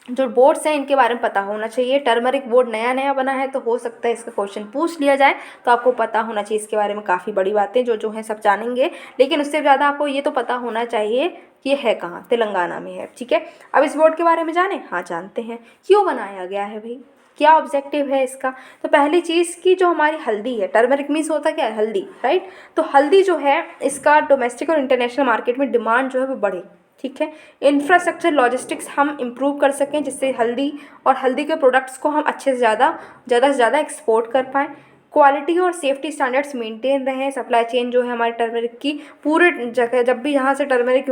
जो बोर्ड्स हैं इनके बारे में पता होना चाहिए। टर्मरिक बोर्ड नया नया बना है तो हो सकता है इसका क्वेश्चन पूछ लिया जाए, तो आपको पता होना चाहिए इसके बारे में। काफ़ी बड़ी बातें जो हैं सब जानेंगे, लेकिन उससे ज़्यादा आपको ये तो पता होना चाहिए कि ये है कहाँ, तेलंगाना में है। ठीक है, अब इस बोर्ड के बारे में जाने, हाँ जानते हैं क्यों बनाया गया है भाई। क्या ऑब्जेक्टिव है इसका? तो पहली चीज़ की जो हमारी हल्दी है, टर्मरिक मीन्स होता क्या है? हल्दी, राइट। तो हल्दी जो है इसका डोमेस्टिक और इंटरनेशनल मार्केट में डिमांड जो है वो बढ़े, ठीक है। इंफ्रास्ट्रक्चर लॉजिस्टिक्स हम इम्प्रूव कर सकें, जिससे हल्दी और हल्दी के प्रोडक्ट्स को हम अच्छे से ज़्यादा एक्सपोर्ट कर पाएँ। क्वालिटी और सेफ्टी स्टैंडर्ड्स मेंटेन रहें। सप्लाई चेन जो है हमारे टर्मरिक की पूरे जगह, जब भी जहाँ से टर्मरिक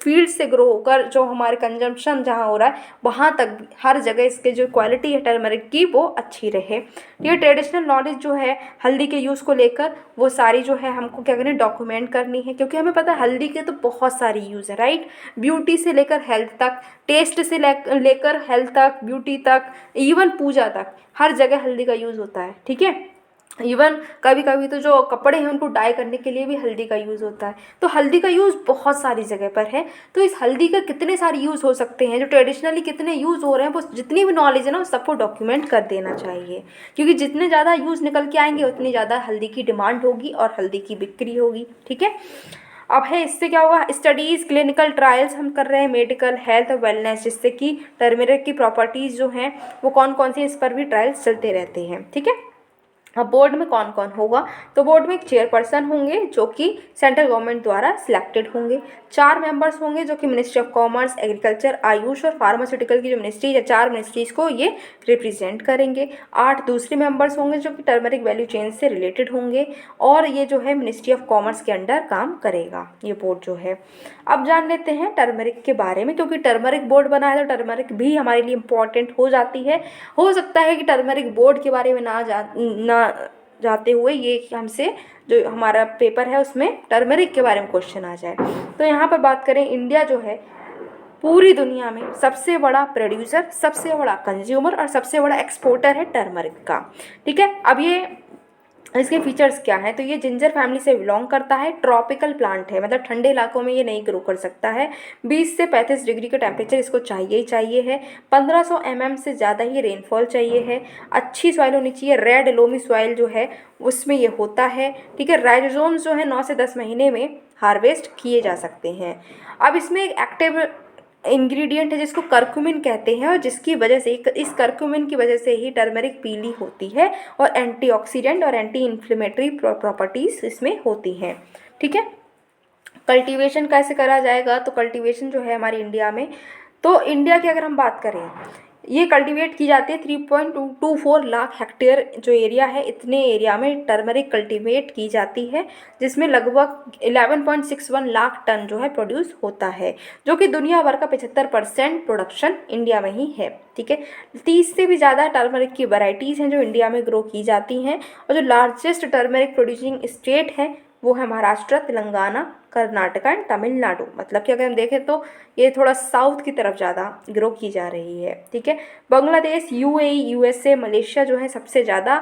फील्ड से ग्रो होकर जो हमारे कंजम्पशन जहाँ हो रहा है वहाँ तक हर जगह इसके जो क्वालिटी है टर्मरिक की वो अच्छी रहे। ये ट्रेडिशनल नॉलेज जो है हल्दी के यूज़ को लेकर वो सारी जो है हमको क्या करनी, डॉक्यूमेंट करनी है, क्योंकि हमें पता है हल्दी के तो बहुत सारी यूज़ है, राइट। ब्यूटी से लेकर हेल्थ तक, टेस्ट से लेकर हेल्थ तक, ब्यूटी तक, इवन पूजा तक, हर जगह हल्दी का यूज़ होता है, ठीक है। इवन कभी कभी तो जो कपड़े हैं उनको डाई करने के लिए भी हल्दी का यूज़ होता है। तो हल्दी का यूज़ बहुत सारी जगह पर है। तो इस हल्दी का कितने सारे यूज़ हो सकते हैं, जो ट्रेडिशनली कितने यूज़ हो रहे हैं, वो जितनी भी नॉलेज है ना उस सबको डॉक्यूमेंट कर देना चाहिए, क्योंकि जितने ज़्यादा यूज़ निकल के आएंगे उतनी ज़्यादा हल्दी की डिमांड होगी और हल्दी की बिक्री होगी, ठीक है। अब है इससे क्या होगा, स्टडीज़, क्लिनिकल ट्रायल्स हम कर रहे हैं, मेडिकल, हेल्थ और वेलनेस, जिससे कि टर्मरिक की प्रॉपर्टीज़ जो हैं वो कौन कौन सी, इस पर भी ट्रायल्स चलते रहते हैं, ठीक है। अब बोर्ड में कौन कौन होगा, तो बोर्ड में एक चेयरपर्सन होंगे जो कि सेंट्रल गवर्नमेंट द्वारा सिलेक्टेड होंगे। 4 मेंबर्स होंगे जो कि ministry of commerce, agriculture, Ayush और फार्मास्यूटिकल की जो मिनिस्ट्री है, 4 मिनिस्ट्रीज़ को ये रिप्रेजेंट करेंगे। 8 दूसरे मेंबर्स होंगे जो कि टर्मरिक वैल्यू चेन से रिलेटेड होंगे और ये जो है मिनिस्ट्री ऑफ कॉमर्स के अंडर काम करेगा ये बोर्ड जो है। अब जान लेते हैं टर्मरिक के बारे में, क्योंकि टर्मरिक बोर्ड बना है तो टर्मरिक भी हमारे लिए इम्पॉर्टेंट हो जाती है। हो सकता है कि टर्मरिक बोर्ड के बारे में ना जाते हुए ये हमसे जो हमारा पेपर है उसमें टर्मरिक के बारे में क्वेश्चन आ जाए। तो यहाँ पर बात करें, इंडिया जो है पूरी दुनिया में सबसे बड़ा प्रोड्यूसर, सबसे बड़ा कंज्यूमर और सबसे बड़ा एक्सपोर्टर है टर्मरिक का, ठीक है। अब ये इसके फीचर्स क्या हैं, तो ये जिंजर फैमिली से बिलोंग करता है, ट्रॉपिकल प्लांट है, मतलब ठंडे इलाकों में ये नहीं ग्रो कर सकता है। 20 से 35 डिग्री का टेम्परेचर इसको चाहिए ही चाहिए है। 1500 mm से ज़्यादा ही रेनफॉल चाहिए है। अच्छी सॉइल होनी चाहिए, रेड लोमी सॉइल जो है उसमें ये होता है, ठीक है। राइजोम्स जो है 9 से 10 महीने में हार्वेस्ट किए जा सकते हैं। अब इसमें एक एक्टिव इंग्रेडिएंट है जिसको करक्यूमिन कहते हैं और जिसकी वजह से, इस करक्यूमिन की वजह से ही टर्मरिक पीली होती है और एंटीऑक्सीडेंट और एंटी इन्फ्लेमेटरी प्रॉपर्टीज़ इसमें होती हैं, ठीक है। कल्टीवेशन कैसे करा जाएगा, तो कल्टीवेशन जो है हमारी इंडिया में, तो इंडिया की अगर हम बात करें, ये कल्टीवेट की जाती है 3.24 लाख हेक्टेयर जो एरिया है, इतने एरिया में टर्मरिक कल्टीवेट की जाती है, जिसमें लगभग 11.61 लाख टन जो है प्रोड्यूस होता है, जो कि दुनिया भर का 75% प्रोडक्शन इंडिया में ही है, ठीक है। 30 से भी ज़्यादा टर्मरिक की वैरायटीज़ हैं जो इंडिया में ग्रो की जाती हैं और जो लार्जेस्ट टर्मरिक प्रोड्यूसिंग स्टेट है वो है महाराष्ट्र, तेलंगाना, कर्नाटका एंड तमिलनाडु। मतलब कि अगर हम देखें तो ये थोड़ा साउथ की तरफ ज़्यादा ग्रो की जा रही है, ठीक है। बांग्लादेश, यूएई, यूएसए, मलेशिया जो है सबसे ज़्यादा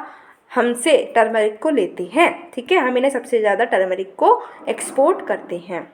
हमसे टर्मरिक को लेते हैं, ठीक है। हम इन्हें सबसे ज़्यादा टर्मरिक को एक्सपोर्ट करते हैं।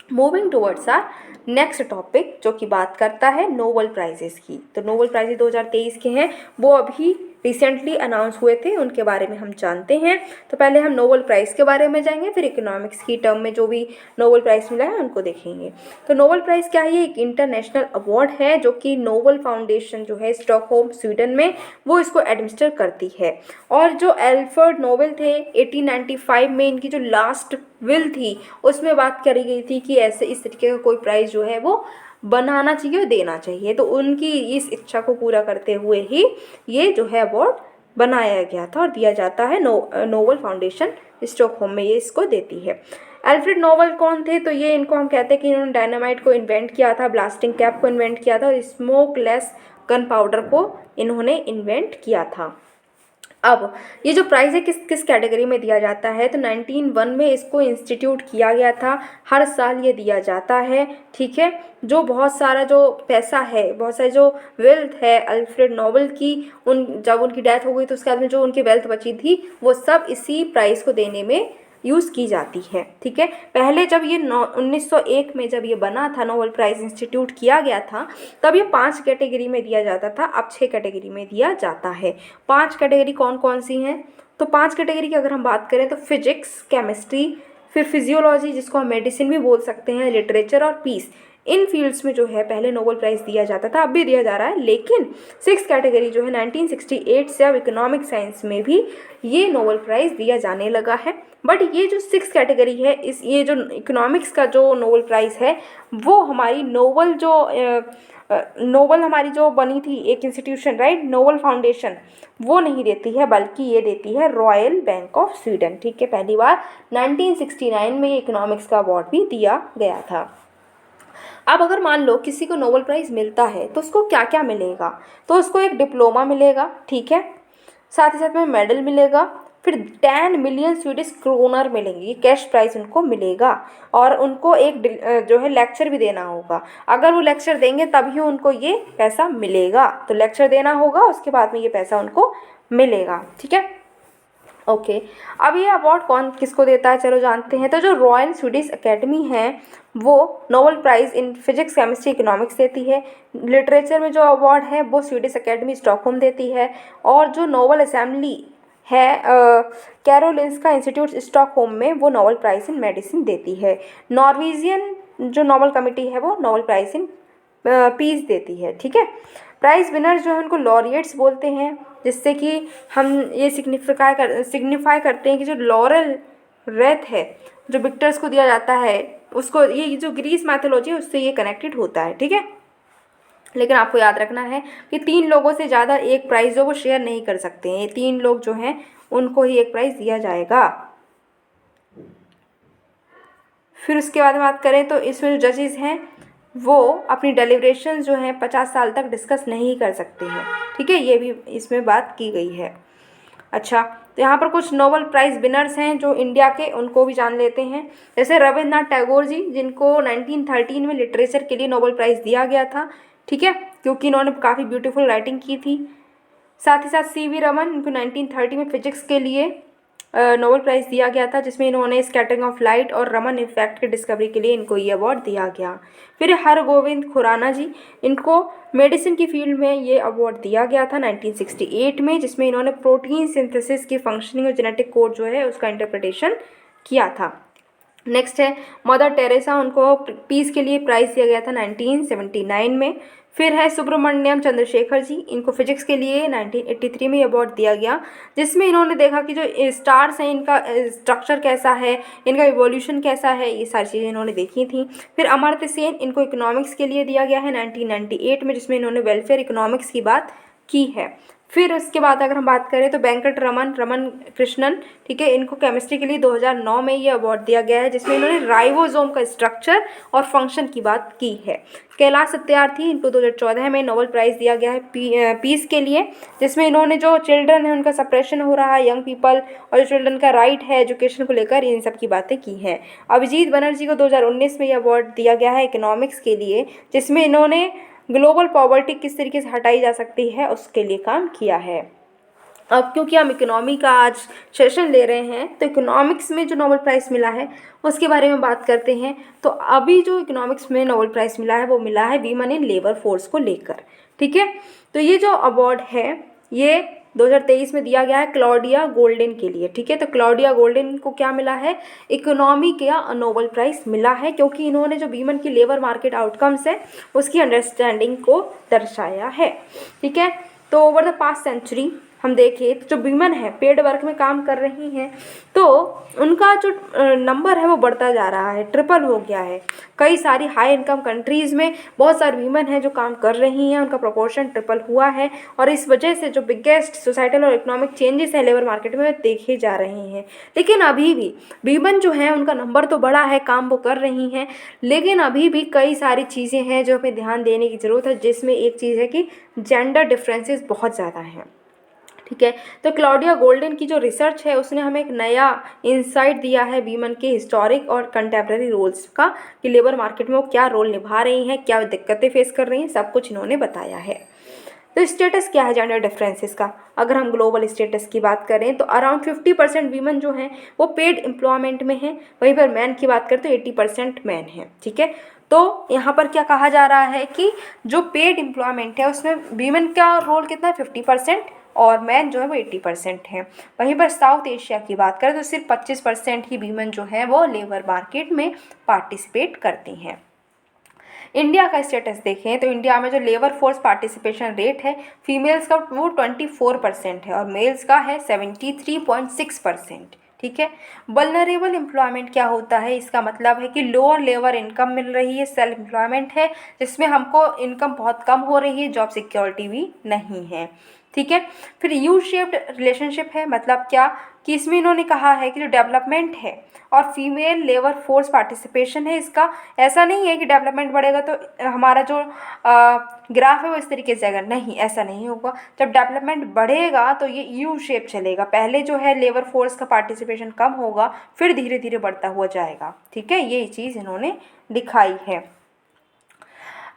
Moving towards our next topic जो कि बात करता है नोबेल प्राइजेस की। तो नोबेल प्राइजेस 2023 के हैं, वो अभी रिसेंटली अनाउंस हुए थे, उनके बारे में हम जानते हैं। तो पहले हम नोबेल प्राइज़ के बारे में जाएंगे, फिर इकोनॉमिक्स की टर्म में जो भी नोबेल प्राइज़ मिला है उनको देखेंगे। तो नोबेल प्राइज़ क्या है, ये एक इंटरनेशनल अवार्ड है जो कि नोबेल फाउंडेशन जो है स्टॉकहोम स्वीडन में वो इसको एडमिनिस्टर करती है। और जो एल्फ्रेड नोबेल थे 1895 में इनकी जो लास्ट विल थी उसमें बात करी गई थी कि ऐसे इस तरीके का कोई प्राइज़ जो है वो बनाना चाहिए और देना चाहिए। तो उनकी इस इच्छा को पूरा करते हुए ही ये जो है अवार्ड बनाया गया था और दिया जाता है। नोबेल फाउंडेशन स्टॉकहोम में ये इसको देती है। अल्फ्रेड नोबेल कौन थे, तो ये इनको हम कहते हैं कि इन्होंने डायनामाइट को इन्वेंट किया था, ब्लास्टिंग कैप को इन्वेंट किया था और स्मोकलेस गन पाउडर को इन्होंने इन्वेंट किया था। अब ये जो प्राइज़ है किस किस कैटेगरी में दिया जाता है, तो 1901 में इसको इंस्टीट्यूट किया गया था, हर साल ये दिया जाता है, ठीक है। जो बहुत सारा जो पैसा है, बहुत सारी जो वेल्थ है अल्फ्रेड नोबेल की, जब उनकी डेथ हो गई तो उसके बाद में जो उनकी वेल्थ बची थी वो सब इसी प्राइज़ को देने में यूज़ की जाती है, ठीक है। पहले जब ये 1901 में जब ये बना था, नोबेल प्राइज़ इंस्टीट्यूट किया गया था, तब ये 5 कैटेगरी में दिया जाता था, अब 6 कैटेगरी में दिया जाता है। 5 कैटेगरी कौन कौन सी हैं, तो 5 कैटेगरी की अगर हम बात करें तो फिजिक्स, केमिस्ट्री, फिर फिजियोलॉजी जिसको हम मेडिसिन भी बोल सकते हैं, लिटरेचर और पीस, इन फील्ड्स में जो है पहले नोबेल प्राइज़ दिया जाता था, अब भी दिया जा रहा है, लेकिन 6 कैटेगरी जो है 1968 से अब इकोनॉमिक साइंस में भी ये नोबेल प्राइज़ दिया जाने लगा है। बट ये जो 6 कैटेगरी है, ये जो इकोनॉमिक्स का जो नोबेल प्राइज़ है वो हमारी नोबल हमारी जो बनी थी एक इंस्टीट्यूशन, राइट, नोबल फाउंडेशन, वो नहीं देती है, बल्कि ये देती है रॉयल बैंक ऑफ स्वीडन। ठीक है, पहली बार 1969 में ये इकोनॉमिक्स का अवार्ड भी दिया गया था। अब अगर मान लो किसी को नोबेल प्राइज़ मिलता है तो उसको क्या क्या मिलेगा, तो उसको एक डिप्लोमा मिलेगा, ठीक है, साथ ही साथ में मेडल मिलेगा, फिर 10 मिलियन स्वीडिश क्रोनर मिलेंगी, कैश प्राइस उनको मिलेगा, और उनको एक जो है लेक्चर भी देना होगा। अगर वो लेक्चर देंगे तभी उनको ये पैसा मिलेगा, तो लेक्चर देना होगा, उसके बाद में ये पैसा उनको मिलेगा। ठीक है, ओके। अब ये अवार्ड कौन किसको देता है, चलो जानते हैं। तो जो रॉयल स्वीडिश एकेडमी है वो Nobel prize in physics, chemistry, economics देती है। लिटरेचर में जो अवार्ड है वो स्वीडिश एकेडमी स्टॉकहोम देती है, और जो नोबेल असेंबली है कैरोलिंस्का इंस्टीट्यूट स्टॉकहोम में, वो नोबेल प्राइज़ इन मेडिसिन देती है। नॉर्वेजियन जो नोबेल कमेटी है वो नोबेल प्राइज़ इन पीस देती है। ठीक है, प्राइज़ विनर्स जो है उनको लॉरिएट्स बोलते हैं, जिससे कि हम ये सिग्निफाई करते हैं कि जो लॉरेल रेत है जो विक्टर्स को दिया जाता है, उसको ये जो ग्रीस मैथोलॉजी है उससे ये कनेक्टेड होता है। ठीक है, लेकिन आपको याद रखना है कि 3 लोगों से ज़्यादा एक प्राइज़ जो वो शेयर नहीं कर सकते हैं, 3 लोग जो हैं उनको ही एक प्राइज़ दिया जाएगा। फिर उसके बाद बात करें तो इसमें जो जजेस हैं वो अपनी डेलिब्रेशन जो हैं 50 साल तक डिस्कस नहीं कर सकते हैं। ठीक है, ये भी इसमें बात की गई है। अच्छा, तो यहाँ पर कुछ नोबेल प्राइज़ विनर्स हैं जो इंडिया के, उनको भी जान लेते हैं। जैसे रविन्द्रनाथ टैगोर जी, जिनको 1913 में लिटरेचर के लिए नोबेल प्राइज़ दिया गया था। ठीक है, क्योंकि इन्होंने काफ़ी ब्यूटीफुल राइटिंग की थी। साथ ही साथ सीवी रमन, इनको 1930 में फिजिक्स के लिए नोबेल प्राइज़ दिया गया था, जिसमें इन्होंने स्कैटरिंग ऑफ लाइट और रमन इफेक्ट की डिस्कवरी के लिए इनको ये अवार्ड दिया गया। फिर हरगोविंद खुराना जी, इनको मेडिसिन की फील्ड में ये अवार्ड दिया गया था 1968 में, जिसमें इन्होंने प्रोटीन सिंथेसिस की फंक्शनिंग और जेनेटिक कोड जो है उसका इंटरप्रिटेशन किया था। नेक्स्ट है मदर टेरेसा, उनको पीस के लिए प्राइज़ दिया गया था 1979 में। फिर है सुब्रमण्यम चंद्रशेखर जी, इनको फिजिक्स के लिए 1983 में अवार्ड दिया गया, जिसमें इन्होंने देखा कि जो स्टार्स हैं इनका स्ट्रक्चर कैसा है, इनका इवोल्यूशन कैसा है, ये सारी चीज़ें इन्होंने देखी थी। फिर अमर्त्य सेन, इनको इकोनॉमिक्स के लिए दिया गया है 1998 में, जिसमें इन्होंने वेलफेयर इकोनॉमिक्स की बात की है। फिर उसके बाद अगर हम बात करें तो वेंकट रमन कृष्णन, ठीक है, इनको केमिस्ट्री के लिए 2009 में ये अवार्ड दिया गया है, जिसमें इन्होंने राइबोसोम का स्ट्रक्चर और फंक्शन की बात की है। कैलाश सत्यार्थी, इनको 2014 में नोबेल प्राइज़ दिया गया है पीस के लिए, जिसमें इन्होंने जो चिल्ड्रन है उनका सप्रेशन हो रहा है, यंग पीपल और जो चिल्ड्रन का राइट है एजुकेशन को लेकर, इन सब की बातें की हैं। अभिजीत बनर्जी को 2019 में ये अवार्ड दिया गया है इकोनॉमिक्स के लिए, जिसमें इन्होंने ग्लोबल पॉवर्टी किस तरीके से हटाई जा सकती है उसके लिए काम किया है। अब क्योंकि हम इकोनॉमी का आज सेशन ले रहे हैं तो इकोनॉमिक्स में जो नोबेल प्राइज़ मिला है उसके बारे में बात करते हैं। तो अभी जो इकोनॉमिक्स में नोबेल प्राइज़ मिला है वो मिला है वीमेन इन लेबर फोर्स को लेकर। ठीक है, तो ये जो अवार्ड है ये 2023 में दिया गया है क्लॉडिया गोल्डन के लिए। ठीक है, तो क्लॉडिया गोल्डन को क्या मिला है, इकोनॉमी का नोबेल प्राइज़ मिला है, क्योंकि इन्होंने जो वीमेन की लेबर मार्केट आउटकम्स है उसकी अंडरस्टैंडिंग को दर्शाया है। ठीक है, तो ओवर द पास्ट सेंचुरी हम देखें तो जो वीमेन है पेड वर्क में काम कर रही हैं तो उनका जो नंबर है वो बढ़ता जा रहा है, ट्रिपल हो गया है। कई सारी हाई इनकम कंट्रीज़ में बहुत सारी वीमेन हैं जो काम कर रही हैं, उनका प्रोपोर्शन ट्रिपल हुआ है, और इस वजह से जो बिगेस्ट सोसाइटल और इकोनॉमिक चेंजेस हैं लेबर मार्केट में देखे जा रहे हैं। लेकिन अभी भी वीमेन जो है उनका नंबर तो बढ़ा है, काम वो कर रही हैं, लेकिन अभी भी कई सारी चीज़ें हैं जो हमें ध्यान देने की ज़रूरत है, जिसमें एक चीज़ है कि जेंडर डिफरेंसेस बहुत ज़्यादा हैं। ठीक है, तो क्लॉडिया गोल्डन की जो रिसर्च है उसने हमें एक नया इंसाइट दिया है वीमेन के हिस्टोरिक और कंटेम्प्रेरी रोल्स का, कि लेबर मार्केट में वो क्या रोल निभा रही हैं, क्या दिक्कतें फेस कर रही हैं, सब कुछ इन्होंने बताया है। तो स्टेटस क्या है जेंडर डिफरेंसेस का, अगर हम ग्लोबल स्टेटस की बात करें तो अराउंड 50% वीमेन जो हैं वो पेड एम्प्लॉयमेंट में हैं, वहीं पर मैन की बात करें तो 80% मैन हैं। ठीक है, तो यहाँ पर क्या कहा जा रहा है कि जो पेड एम्प्लॉयमेंट है उसमें वीमेन का रोल कितना है 50%, और मैन जो है वो 80% है। वहीं पर साउथ एशिया की बात करें तो सिर्फ 25% ही वीमेन जो है वो लेबर मार्केट में पार्टिसिपेट करती हैं। इंडिया का स्टेटस देखें तो इंडिया में जो लेबर फोर्स पार्टिसिपेशन रेट है फीमेल्स का वो 24% है और मेल्स का है 73.6%। ठीक है। वल्नरेबल एम्प्लॉयमेंट क्या होता है, इसका मतलब है कि लोअर लेबर इनकम मिल रही है, सेल्फ एम्प्लॉयमेंट है जिसमें हमको इनकम बहुत कम हो रही है, जॉब सिक्योरिटी भी नहीं है। ठीक है। फिर यू शेप्ड रिलेशनशिप है, मतलब क्या कि इसमें इन्होंने कहा है कि जो डेवलपमेंट है और फीमेल लेबर फोर्स पार्टिसिपेशन है, इसका ऐसा नहीं है कि डेवलपमेंट बढ़ेगा तो हमारा जो ग्राफ है वो इस तरीके से आएगा, नहीं, ऐसा नहीं होगा। जब डेवलपमेंट बढ़ेगा तो ये यू शेप चलेगा, पहले जो है लेबर फोर्स का पार्टिसिपेशन कम होगा फिर धीरे धीरे बढ़ता हुआ जाएगा। ठीक है, ये चीज़ इन्होंने दिखाई है।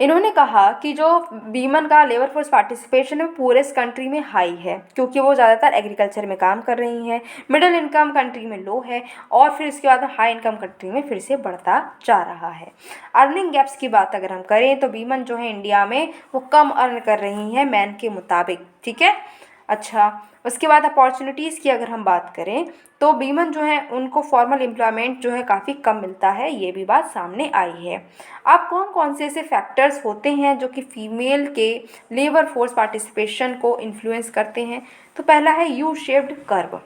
इन्होंने कहा कि जो वीमन का लेबर फोर्स पार्टिसिपेशन है पूरे इस कंट्री में हाई है क्योंकि वो ज़्यादातर एग्रीकल्चर में काम कर रही हैं, मिडिल इनकम कंट्री में लो है और फिर इसके बाद हाई इनकम कंट्री में फिर से बढ़ता जा रहा है। अर्निंग गैप्स की बात अगर हम करें तो वीमन जो है इंडिया में वो कम अर्न कर रही हैं मैन के मुताबिक। ठीक है। अच्छा, उसके बाद अपॉर्चुनिटीज़ की अगर हम बात करें तो वीमन जो है उनको फॉर्मल एम्प्लॉयमेंट जो है काफ़ी कम मिलता है, ये भी बात सामने आई है। अब कौन कौन से ऐसे फैक्टर्स होते हैं जो कि फीमेल के लेबर फोर्स पार्टिसिपेशन को इन्फ्लुएंस करते हैं, तो पहला है यू शेप्ड कर्व।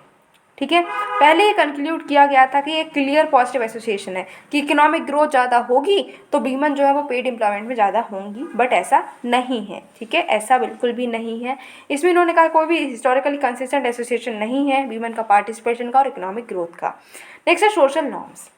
ठीक है। पहले ये कंक्लूड किया गया था कि एक क्लियर पॉजिटिव एसोसिएशन है कि इकोनॉमिक ग्रोथ ज़्यादा होगी तो वीमन जो है वो पेड एम्प्लॉयमेंट में ज़्यादा होंगी, बट ऐसा नहीं है। ठीक है, ऐसा बिल्कुल भी नहीं है। इसमें इन्होंने कहा कोई भी हिस्टोरिकली कंसिस्टेंट एसोसिएशन नहीं है वीमन का पार्टिसिपेशन का और इकोनॉमिक ग्रोथ का। नेक्स्ट है सोशल नॉर्म्स।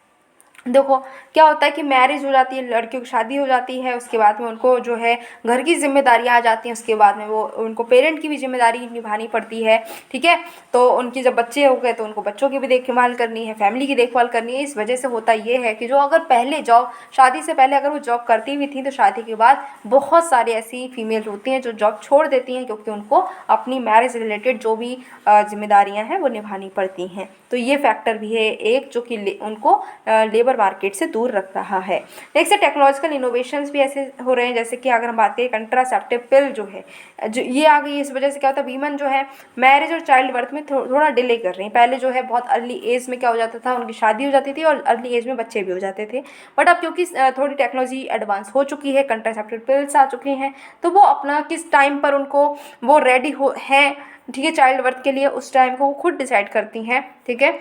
देखो क्या होता है कि मैरिज हो जाती है, लड़कियों की शादी हो जाती है, उसके बाद में उनको जो है घर की जिम्मेदारियां आ जाती हैं, उसके बाद में वो उनको पेरेंट की भी जिम्मेदारी निभानी पड़ती है। ठीक है। तो उनकी जब बच्चे हो गए तो उनको बच्चों की भी देखभाल करनी है, फैमिली की देखभाल करनी है। इस वजह से होता ये है कि जो अगर पहले जॉब शादी से पहले अगर वो जॉब करती भी थी तो शादी के बाद बहुत सारी ऐसी फीमेल होती हैं जो जॉब छोड़ देती हैं क्योंकि उनको अपनी मैरिज रिलेटेड जो भी जिम्मेदारियाँ हैं वो निभानी पड़ती हैं। तो ये फैक्टर भी है एक जो कि उनको लेबर मार्केट से दूर रख रहा है। नेक्स्ट है टेक्नोलॉजिकल इनोवेशंस भी ऐसे हो रहे हैं, जैसे कि अगर हम बात करें कंट्रासेप्टिव पिल जो है जो ये आ गई, इस वजह से क्या होता है वीमन जो है मैरिज और चाइल्ड बर्थ में थोड़ा डिले कर रही हैं। पहले जो है बहुत अर्ली एज में क्या हो जाता था, उनकी शादी हो जाती थी और अर्ली एज में बच्चे भी हो जाते थे, बट अब क्योंकि थोड़ी टेक्नोलॉजी एडवांस हो चुकी है, कंट्रासेप्टिव पिल्स आ चुकी हैं, तो वो अपना किस टाइम पर उनको वो रेडी हो हैं, ठीक है, चाइल्ड बर्थ के लिए उस टाइम को वो खुद डिसाइड करती हैं। ठीक है।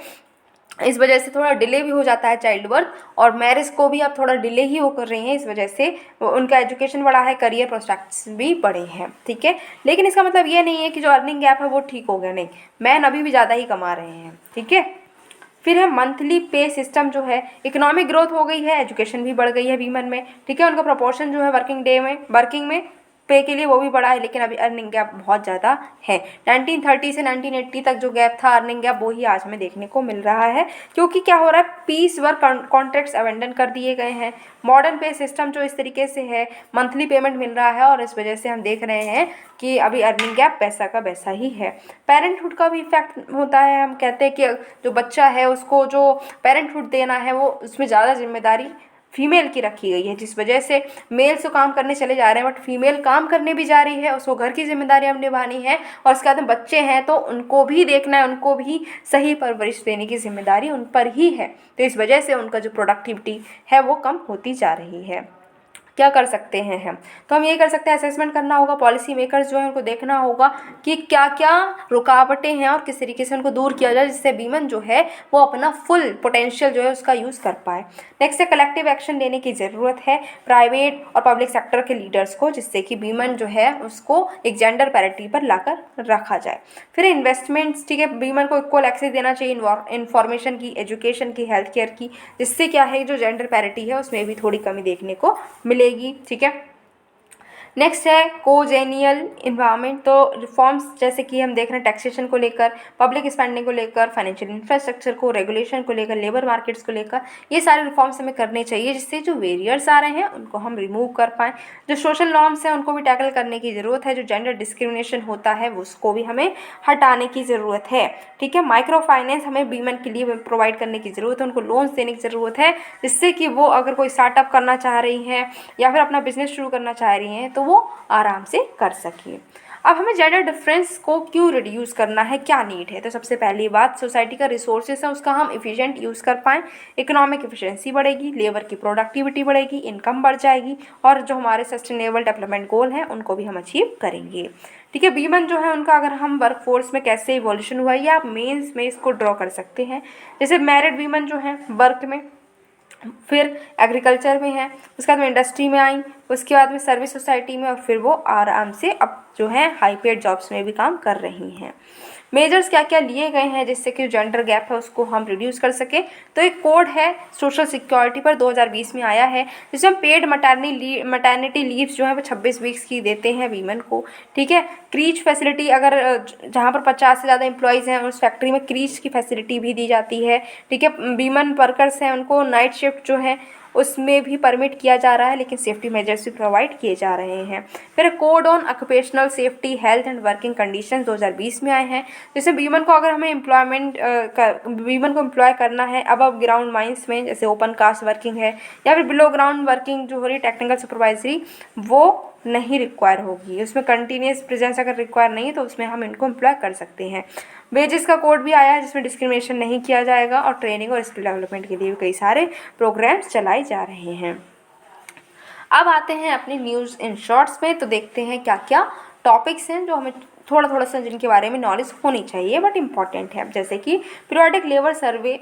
इस वजह से थोड़ा डिले भी हो जाता है चाइल्ड बर्थ और मैरिज को भी अब थोड़ा डिले ही वो कर रही हैं, इस वजह से उनका एजुकेशन बढ़ा है, करियर प्रोस्पेक्ट्स भी बढ़े हैं। ठीक है। लेकिन इसका मतलब ये नहीं है कि जो अर्निंग गैप है वो ठीक हो गया, नहीं, मैन अभी भी ज़्यादा ही कमा रहे हैं। ठीक है। फिर है मंथली पे सिस्टम जो है, इकोनॉमिक ग्रोथ हो गई है, एजुकेशन भी बढ़ गई है वीमन में। ठीक है। उनका प्रोपोर्शन जो है वर्किंग में पे के लिए वो भी बढ़ा है, लेकिन अभी अर्निंग गैप बहुत ज़्यादा है। 1930 से 1980 तक जो गैप था अर्निंग गैप वो ही आज हमें देखने को मिल रहा है, क्योंकि क्या हो रहा है, पीस वर्क कॉन्ट्रैक्ट्स अबेंडन कर दिए गए हैं। मॉडर्न पे सिस्टम जो इस तरीके से है, मंथली पेमेंट मिल रहा है और इस वजह से हम देख रहे हैं कि अभी अर्निंग गैप वैसा का वैसा ही है। पेरेंटहुड का भी इफेक्ट होता है। हम कहते हैं कि जो बच्चा है उसको जो पेरेंटहुड देना है वो उसमें ज़्यादा जिम्मेदारी फीमेल की रखी गई है, जिस वजह से मेल तो काम करने चले जा रहे हैं बट फीमेल काम करने भी जा रही है, उसको घर की जिम्मेदारियां निभानी है और उसके बाद में बच्चे हैं तो उनको भी देखना है, उनको भी सही परवरिश देने की जिम्मेदारी उन पर ही है। तो इस वजह से उनका जो प्रोडक्टिविटी है वो कम होती जा रही है। क्या कर सकते हैं हम, तो हम ये कर सकते हैं, असेसमेंट करना होगा, पॉलिसी मेकर्स जो है उनको देखना होगा कि क्या क्या रुकावटें हैं और किस तरीके से उनको दूर किया जाए जिससे वीमन जो है वो अपना फुल पोटेंशियल जो है उसका यूज़ कर पाए। नेक्स्ट है कलेक्टिव एक्शन लेने की ज़रूरत है प्राइवेट और पब्लिक सेक्टर के लीडर्स को, जिससे कि वीमन जो है उसको एक जेंडर पैरिटी पर लाकर रखा जाए। फिर इन्वेस्टमेंट्स, ठीक है, वीमन को इक्वल एक्सेस देना चाहिए इन्फॉर्मेशन की, एजुकेशन की, हेल्थ केयर की, जिससे क्या है जो जेंडर पैरिटी है उसमें भी थोड़ी कमी देखने को मिलेगी। ठीक है। नेक्स्ट है कोजेनियल इन्वायरमेंट, तो रिफॉर्म्स जैसे कि हम देख रहे हैं टैक्सेशन को लेकर, पब्लिक स्पेंडिंग को लेकर, फाइनेंशियल इंफ्रास्ट्रक्चर को, रेगुलेशन को लेकर, लेबर मार्केट्स को लेकर, ये सारे रिफॉर्म्स हमें करने चाहिए जिससे जो वेरियर्स आ रहे हैं उनको हम रिमूव कर पाएँ। जो सोशल नॉर्म्स हैं उनको भी टैकल करने की ज़रूरत है, जो जेंडर डिस्क्रिमिनेशन होता है उसको भी हमें हटाने की ज़रूरत है। ठीक है। माइक्रो फाइनेंस हमें वीमेन के लिए प्रोवाइड करने की ज़रूरत है, उनको लोन्स देने की ज़रूरत है, जिससे कि वो अगर कोई स्टार्टअप करना चाह रही हैं या फिर अपना बिजनेस शुरू करना चाह रही हैं तो वो आराम से कर सके। अब हमें जेंडर डिफरेंस को क्यों रिड्यूस करना है, क्या नीड है? तो सबसे पहली बात, सोसाइटी का रिसोर्सेज है उसका हम इफ़िशिएंट यूज़ कर पाएँ, इकोनॉमिक एफिशिएंसी बढ़ेगी, लेबर की प्रोडक्टिविटी बढ़ेगी, इनकम बढ़ जाएगी, और जो हमारे सस्टेनेबल डेवलपमेंट गोल हैं उनको भी हम अचीव करेंगे। ठीक है, वीमेन जो है उनका अगर हम वर्क फोर्स में कैसे इवोल्यूशन हुआ है, या आप मेंस में इसको ड्रॉ कर सकते हैं। जैसे मैरिड वीमेन जो हैं वर्क में, फिर एग्रीकल्चर में है, उसके बाद में इंडस्ट्री में आई, उसके बाद में सर्विस सोसाइटी में, और फिर वो आराम से अब जो है हाई पेड जॉब्स में भी काम कर रही हैं। मेजर्स क्या क्या लिए गए हैं जिससे कि जेंडर गैप है उसको हम रिड्यूस कर सकें? तो एक कोड है सोशल सिक्योरिटी पर 2020 में आया है, जिसमें हम पेड मटर्निटी लीव्स जो है वो 26 वीक्स की देते हैं वीमेन को। ठीक है, क्रीच फैसिलिटी, अगर जहाँ पर 50 से ज़्यादा एम्प्लॉयज़ हैं उस फैक्ट्री में क्रीच की फैसिलिटी भी दी जाती है। ठीक है, वीमेन वर्कर्स हैं उनको नाइट शिफ्ट जो है उसमें भी परमिट किया जा रहा है, लेकिन सेफ्टी मेजर्स भी प्रोवाइड किए जा रहे हैं। फिर code on occupational safety health and working conditions 2020 में आए हैं, जिसमें वीमेन को अगर हमें वीमेन को एम्प्लॉय करना है अब ग्राउंड माइंस में, जैसे ओपन कास्ट वर्किंग है, या फिर बिलो ग्राउंड वर्किंग जो हो रही है टेक्निकल सुपरवाइजरी, वो नहीं रिक्वायर होगी। उसमें कंटिन्यूस प्रेजेंस अगर रिक्वायर नहीं है तो उसमें हम इनको एम्प्लॉय कर सकते हैं। वेजेस का कोड भी आया है जिसमें डिस्क्रिमिनेशन नहीं किया जाएगा, और ट्रेनिंग और स्किल डेवलपमेंट के लिए भी कई सारे प्रोग्राम्स चलाए जा रहे हैं। अब आते हैं अपनी न्यूज़ इन शॉर्ट्स में, तो देखते हैं क्या क्या टॉपिक्स हैं जो हमें थोड़ा सा जिनके बारे में नॉलेज होनी चाहिए बट इम्पॉर्टेंट है। जैसे कि periodic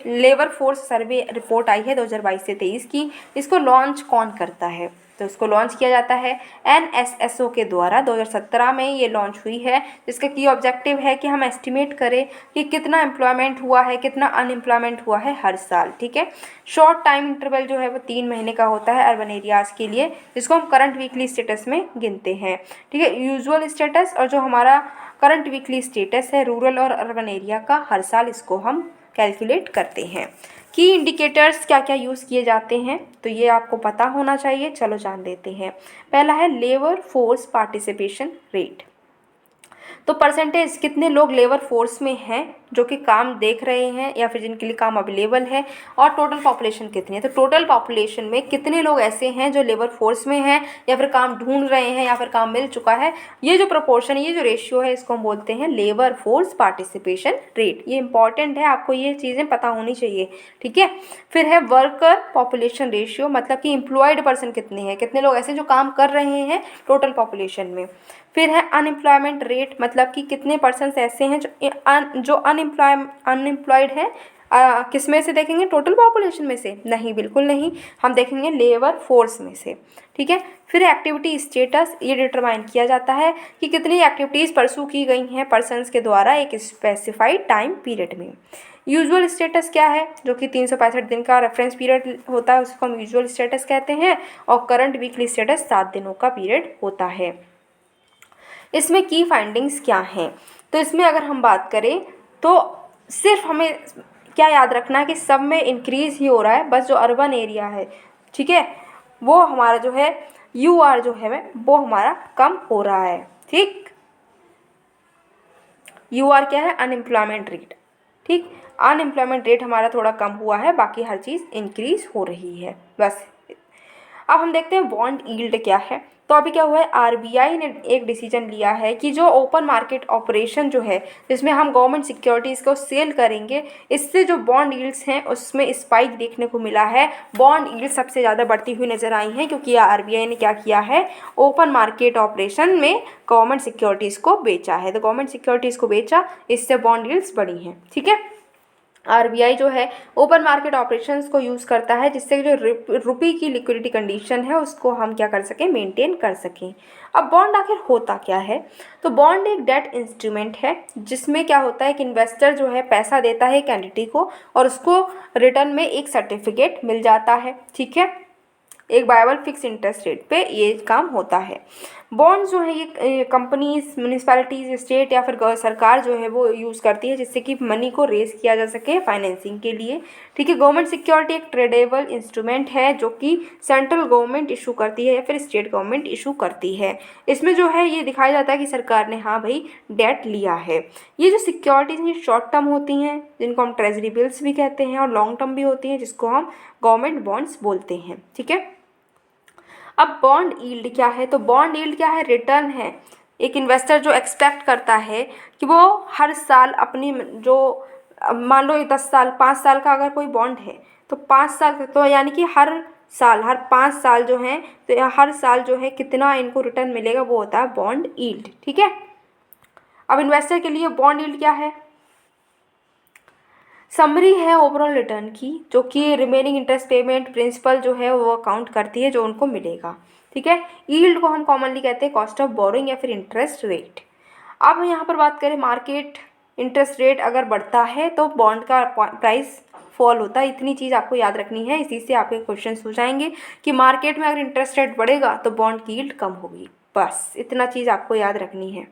labour force survey report आई है 2022 से 23 की, इसको लॉन्च कौन करता है? तो इसको लॉन्च किया जाता है NSSO के द्वारा। 2017 में ये लॉन्च हुई है, जिसका की ऑब्जेक्टिव है कि हम एस्टिमेट करें कि कितना एम्प्लॉयमेंट हुआ है, कितना अनएम्प्लॉयमेंट हुआ है हर साल। ठीक है, शॉर्ट टाइम इंटरवल जो है वो 3 महीने का होता है अर्बन एरियाज़ के लिए, जिसको हम करंट वीकली स्टेटस में गिनते हैं। ठीक है, यूजुअल स्टेटस और जो हमारा करंट वीकली स्टेटस है रूरल और अर्बन एरिया का, हर साल इसको हम कैलकुलेट करते हैं। की इंडिकेटर्स क्या क्या यूज़ किए जाते हैं, तो ये आपको पता होना चाहिए। चलो जान लेते हैं। पहला है लेबर फोर्स पार्टिसिपेशन रेट, तो परसेंटेज कितने लोग लेबर फोर्स में हैं जो कि काम देख रहे हैं या फिर जिनके लिए काम अवेलेबल है, और टोटल पॉपुलेशन कितनी है। तो टोटल पॉपुलेशन में कितने लोग ऐसे हैं जो लेबर फोर्स में हैं या फिर काम ढूंढ रहे हैं या फिर काम मिल चुका है, ये जो प्रोपोर्शन, ये जो रेशियो है, इसको हम बोलते हैं लेबर फोर्स पार्टिसिपेशन रेट। ये इंपॉर्टेंट है, आपको ये चीज़ें पता होनी चाहिए। ठीक है, फिर है वर्कर पॉपुलेशन रेशियो, मतलब कि एम्प्लॉयड पर्सन कितने हैं, कितने लोग ऐसे जो काम कर रहे हैं टोटल पॉपुलेशन में। फिर है अनएम्प्लॉयमेंट रेट, मतलब कि कितने पर्सन्स ऐसे हैं जो अनएम्प्लॉयड हैं। किस में से देखेंगे, टोटल पॉपुलेशन में से? नहीं, बिल्कुल नहीं, हम देखेंगे लेबर फोर्स में से। ठीक है, फिर एक्टिविटी स्टेटस, ये डिटरमाइन किया जाता है कि कितनी एक्टिविटीज़ परसू की गई हैं पर्सन्स के द्वारा एक स्पेसिफाइड टाइम पीरियड में। यूजुअल स्टेटस क्या है, जो कि 365 दिन का रेफरेंस पीरियड होता है, उसको हम यूजुअल स्टेटस कहते हैं, और करंट वीकली स्टेटस 7 दिनों का पीरियड होता है। इसमें की फाइंडिंग्स क्या हैं, तो इसमें अगर हम बात करें तो सिर्फ हमें क्या याद रखना है कि सब में इंक्रीज़ ही हो रहा है, बस जो अर्बन एरिया है, ठीक है, वो हमारा जो है UR जो है वो हमारा कम हो रहा है। ठीक, UR क्या है, अनएम्प्लॉयमेंट रेट। ठीक, अनएम्प्लॉयमेंट रेट हमारा थोड़ा कम हुआ है, बाकी हर चीज़ इंक्रीज़ हो रही है बस। अब हम देखते हैं बॉन्ड यील्ड क्या है। तो अभी क्या हुआ है, RBI ने एक डिसीजन लिया है कि जो ओपन मार्केट ऑपरेशन जो है, जिसमें हम गवर्नमेंट सिक्योरिटीज़ को सेल करेंगे, इससे जो बॉन्ड यील्ड्स हैं उसमें स्पाइक देखने को मिला है। बॉन्ड यील्ड सबसे ज़्यादा बढ़ती हुई नज़र आई हैं, क्योंकि RBI ने क्या किया है, ओपन मार्केट ऑपरेशन में गवर्नमेंट सिक्योरिटीज़ को बेचा है। तो गवर्नमेंट सिक्योरिटीज़ को बेचा, इससे बॉन्ड यील्ड्स बढ़ी हैं। ठीक है, RBI जो है ओपन मार्केट ऑपरेशंस को यूज़ करता है, जिससे जो रुपये की लिक्विडिटी कंडीशन है उसको हम क्या कर सकें, मेंटेन कर सकें। अब बॉन्ड आखिर होता क्या है, तो बॉन्ड एक डेट इंस्ट्रूमेंट है, जिसमें क्या होता है कि इन्वेस्टर जो है पैसा देता है एक एंटिटी को, और उसको रिटर्न में एक सर्टिफिकेट मिल जाता है। ठीक है, एक बायबल फिक्स इंटरेस्ट रेट पे ये काम होता है। बॉन्ड जो है ये कंपनीज, म्यूनिसपैलिटीज, स्टेट या फिर सरकार जो है वो यूज़ करती है, जिससे कि मनी को रेज किया जा सके फाइनेंसिंग के लिए। ठीक है, गवर्नमेंट सिक्योरिटी एक ट्रेडेबल इंस्ट्रूमेंट है जो कि सेंट्रल गवर्नमेंट इशू करती है या फिर स्टेट गवर्नमेंट इशू करती है। इसमें जो है ये दिखाया जाता है कि सरकार ने हाँ भाई डेट लिया है। ये जो सिक्योरिटीज़ हैं शॉर्ट टर्म होती हैं, जिनको हम ट्रेजरी बिल्स भी कहते हैं, और लॉन्ग टर्म भी होती हैं, जिसको हम गवर्नमेंट बॉन्ड्स बोलते हैं। ठीक है, अब बॉन्ड यील्ड क्या है, तो बॉन्ड यील्ड क्या है, रिटर्न है एक इन्वेस्टर जो एक्सपेक्ट करता है कि वो हर साल अपनी जो मान लो 10 साल 5 साल का अगर कोई बॉन्ड है तो 5 साल तो यानी कि हर साल हर 5 साल जो है तो हर साल जो है कितना इनको रिटर्न मिलेगा वो होता है बॉन्ड यील्ड। ठीक है, अब इन्वेस्टर के लिए बॉन्ड यील्ड क्या है, समरी है ओवरऑल रिटर्न की, जो कि रिमेनिंग इंटरेस्ट पेमेंट प्रिंसिपल जो है वो अकाउंट करती है जो उनको मिलेगा। ठीक है, यील्ड को हम कॉमनली कहते हैं कॉस्ट ऑफ बोरोइंग या फिर इंटरेस्ट रेट। अब यहाँ पर बात करें मार्केट इंटरेस्ट रेट अगर बढ़ता है तो बॉन्ड का प्राइस फॉल होता है। इतनी चीज़ आपको याद रखनी है, इसी से आपके क्वेश्चन हो जाएंगे कि मार्केट में अगर इंटरेस्ट रेट बढ़ेगा तो बॉन्ड की यील्ड कम होगी। बस इतना चीज़ आपको याद रखनी है।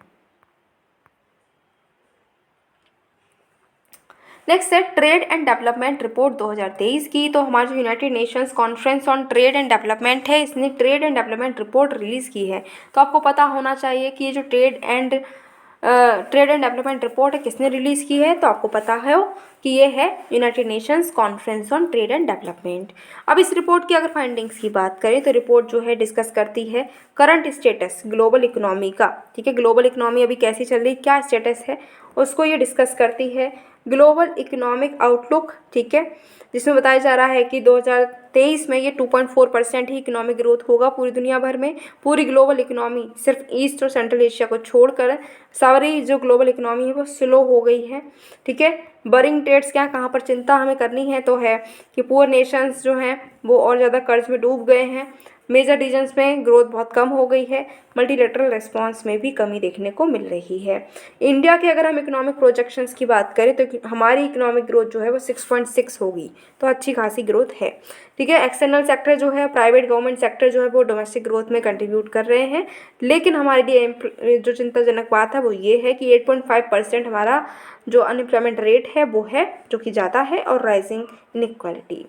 नेक्स्ट है ट्रेड एंड डेवलपमेंट रिपोर्ट 2023 की। तो हमारा जो United Nations conference on trade and development है, इसने trade and development report release की है। तो आपको पता होना चाहिए कि ये जो ट्रेड एंड डेवलपमेंट रिपोर्ट है किसने रिलीज़ की है, तो आपको पता है कि ये है United Nations conference on trade and development. अब इस रिपोर्ट की अगर फाइंडिंग्स की बात करें तो रिपोर्ट जो है डिस्कस करती है करंट स्टेटस ग्लोबल इकोनॉमी का। ठीक है, ग्लोबल इकोनॉमी अभी कैसी चल रही, क्या स्टेटस है, उसको ये डिस्कस करती है। ग्लोबल इकोनॉमिक आउटलुक, ठीक है, जिसमें बताया जा रहा है कि 2023 में ये 2.4% ही इकोनॉमिक ग्रोथ होगा पूरी दुनिया भर में। पूरी ग्लोबल इकोनॉमी सिर्फ ईस्ट और सेंट्रल एशिया को छोड़कर सारी जो ग्लोबल इकोनॉमी है वो स्लो हो गई है। ठीक है, बरिंग ट्रेड्स क्या, कहाँ पर चिंता हमें करनी है तो है कि पुअर नेशंस जो हैं वो और ज़्यादा कर्ज में डूब गए हैं। मेजर रीजन्स में ग्रोथ बहुत कम हो गई है। मल्टीलेटरल रिस्पांस में भी कमी देखने को मिल रही है। इंडिया के अगर हम इकोनॉमिक प्रोजेक्शंस की बात करें तो हमारी इकोनॉमिक ग्रोथ जो है वो 6.6 होगी, तो अच्छी खासी ग्रोथ है। ठीक है, एक्सटर्नल सेक्टर जो है, प्राइवेट गवर्नमेंट सेक्टर जो है वो डोमेस्टिक ग्रोथ में कंट्रीब्यूट कर रहे हैं। लेकिन हमारे लिए जो चिंताजनक बात है वो ये है कि 8.5% हमारा जो अनएम्प्लॉयमेंट रेट है वो है, जो कि ज़्यादा है, और राइजिंग इनइक्वालिटी।